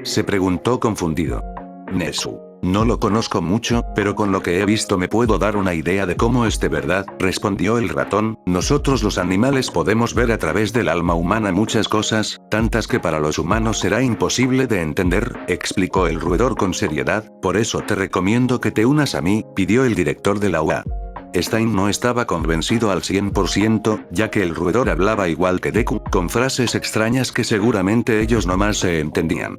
se preguntó confundido. Nezu. No lo conozco mucho, pero con lo que he visto me puedo dar una idea de cómo es de verdad, respondió el ratón. Nosotros los animales podemos ver a través del alma humana muchas cosas, tantas que para los humanos será imposible de entender, explicó el roedor con seriedad. Por eso te recomiendo que te unas a mí, pidió el director de la UA. Stein no estaba convencido al 100%, ya que el roedor hablaba igual que Deku, con frases extrañas que seguramente ellos nomás se entendían.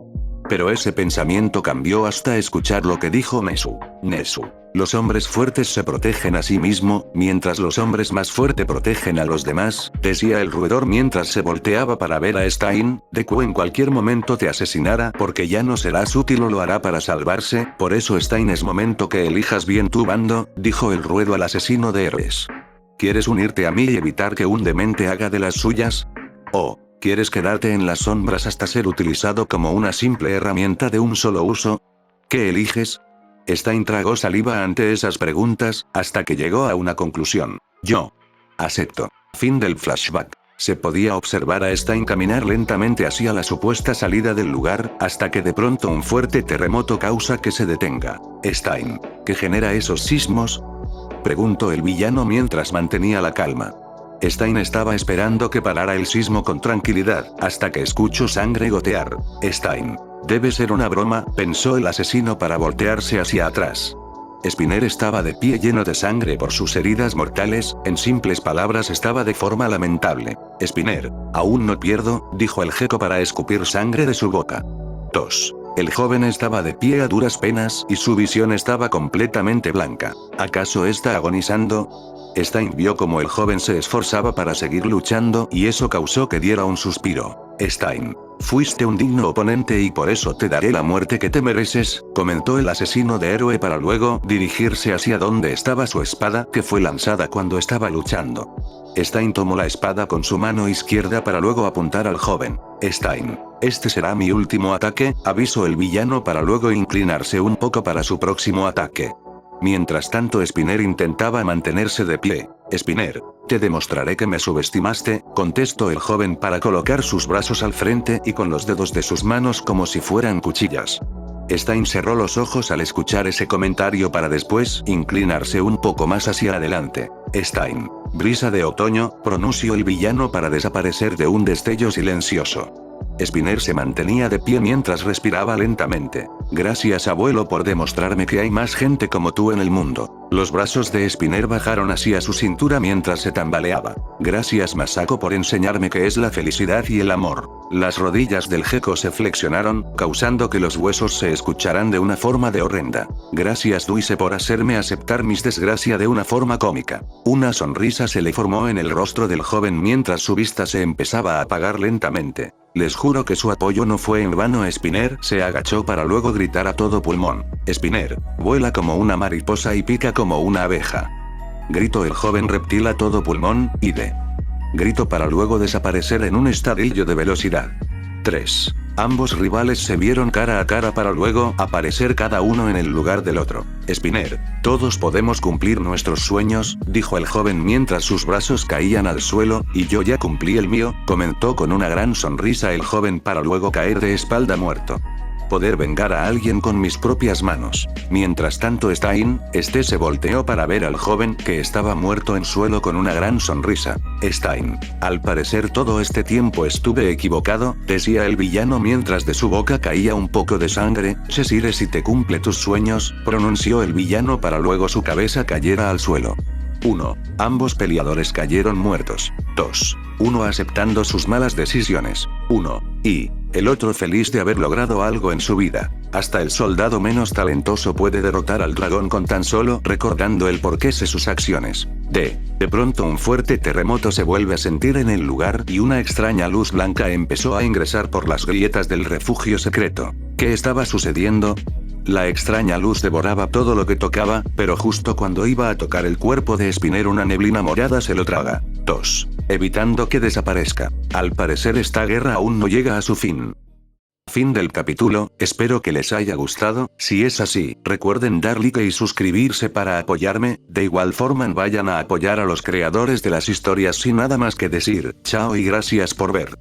Pero ese pensamiento cambió hasta escuchar lo que dijo Nezu. Nezu. Los hombres fuertes se protegen a sí mismo, mientras los hombres más fuertes protegen a los demás, decía el roedor mientras se volteaba para ver a Stein. Deku en cualquier momento te asesinará porque ya no serás útil o lo hará para salvarse, por eso Stein es momento que elijas bien tu bando, dijo el ruedo al asesino de héroes. ¿Quieres unirte a mí y evitar que un demente haga de las suyas? ¿O quieres quedarte en las sombras hasta ser utilizado como una simple herramienta de un solo uso? ¿Qué eliges? Stein tragó saliva ante esas preguntas, hasta que llegó a una conclusión. Yo acepto. Fin del flashback. Se podía observar a Stein caminar lentamente hacia la supuesta salida del lugar, hasta que de pronto un fuerte terremoto causa que se detenga. Stein. ¿Qué genera esos sismos?, preguntó el villano mientras mantenía la calma. Stein estaba esperando que parara el sismo con tranquilidad, hasta que escuchó sangre gotear. Stein. Debe ser una broma, pensó el asesino para voltearse hacia atrás. Spinner estaba de pie lleno de sangre por sus heridas mortales, en simples palabras estaba de forma lamentable. Spinner. Aún no pierdo, dijo el gecko para escupir sangre de su boca. 2. El joven estaba de pie a duras penas y su visión estaba completamente blanca. ¿Acaso está agonizando? Stein vio como el joven se esforzaba para seguir luchando y eso causó que diera un suspiro. Stein. Fuiste un digno oponente y por eso te daré la muerte que te mereces, comentó el asesino de héroe para luego dirigirse hacia donde estaba su espada que fue lanzada cuando estaba luchando. Stein tomó la espada con su mano izquierda para luego apuntar al joven. Stein. Este será mi último ataque, avisó el villano para luego inclinarse un poco para su próximo ataque. Mientras tanto Spinner intentaba mantenerse de pie. Spinner. Te demostraré que me subestimaste, contestó el joven para colocar sus brazos al frente y con los dedos de sus manos como si fueran cuchillas. Stein cerró los ojos al escuchar ese comentario para después inclinarse un poco más hacia adelante. Stein. Brisa de otoño, pronunció el villano para desaparecer de un destello silencioso. Spinner se mantenía de pie mientras respiraba lentamente. Gracias, abuelo, por demostrarme que hay más gente como tú en el mundo. Los brazos de Spinner bajaron hacia su cintura mientras se tambaleaba. Gracias, Masako, por enseñarme qué es la felicidad y el amor. Las rodillas del gecko se flexionaron, causando que los huesos se escucharan de una forma de horrenda. Gracias, Duise, por hacerme aceptar mis desgracias de una forma cómica. Una sonrisa se le formó en el rostro del joven mientras su vista se empezaba a apagar lentamente. Les juro que su apoyo no fue en vano. Spinner se agachó para luego gritar a todo pulmón. Spinner, vuela como una mariposa y pica como una abeja. Gritó el joven reptil a todo pulmón, y gritó para luego desaparecer en un estadillo de velocidad. 3. Ambos rivales se vieron cara a cara para luego aparecer cada uno en el lugar del otro. Spinner, todos podemos cumplir nuestros sueños, dijo el joven mientras sus brazos caían al suelo, y yo ya cumplí el mío, comentó con una gran sonrisa el joven para luego caer de espalda muerto. Poder vengar a alguien con mis propias manos. Mientras tanto Stein, se volteó para ver al joven que estaba muerto en suelo con una gran sonrisa. Stein, al parecer todo este tiempo estuve equivocado, decía el villano mientras de su boca caía un poco de sangre. Cheshire, si te cumple tus sueños, pronunció el villano para luego su cabeza cayera al suelo. 1. Ambos peleadores cayeron muertos. 2. Uno aceptando sus malas decisiones. 1. Y el otro feliz de haber logrado algo en su vida. Hasta el soldado menos talentoso puede derrotar al dragón con tan solo recordando el porqué de sus acciones. De pronto un fuerte terremoto se vuelve a sentir en el lugar y una extraña luz blanca empezó a ingresar por las grietas del refugio secreto. ¿Qué estaba sucediendo? La extraña luz devoraba todo lo que tocaba, pero justo cuando iba a tocar el cuerpo de Spinner una neblina morada se lo traga. 2. Evitando que desaparezca. Al parecer esta guerra aún no llega a su fin. Fin del capítulo, espero que les haya gustado. Si es así, recuerden dar like y suscribirse para apoyarme. De igual forma vayan a apoyar a los creadores de las historias. Sin nada más que decir, chao y gracias por ver.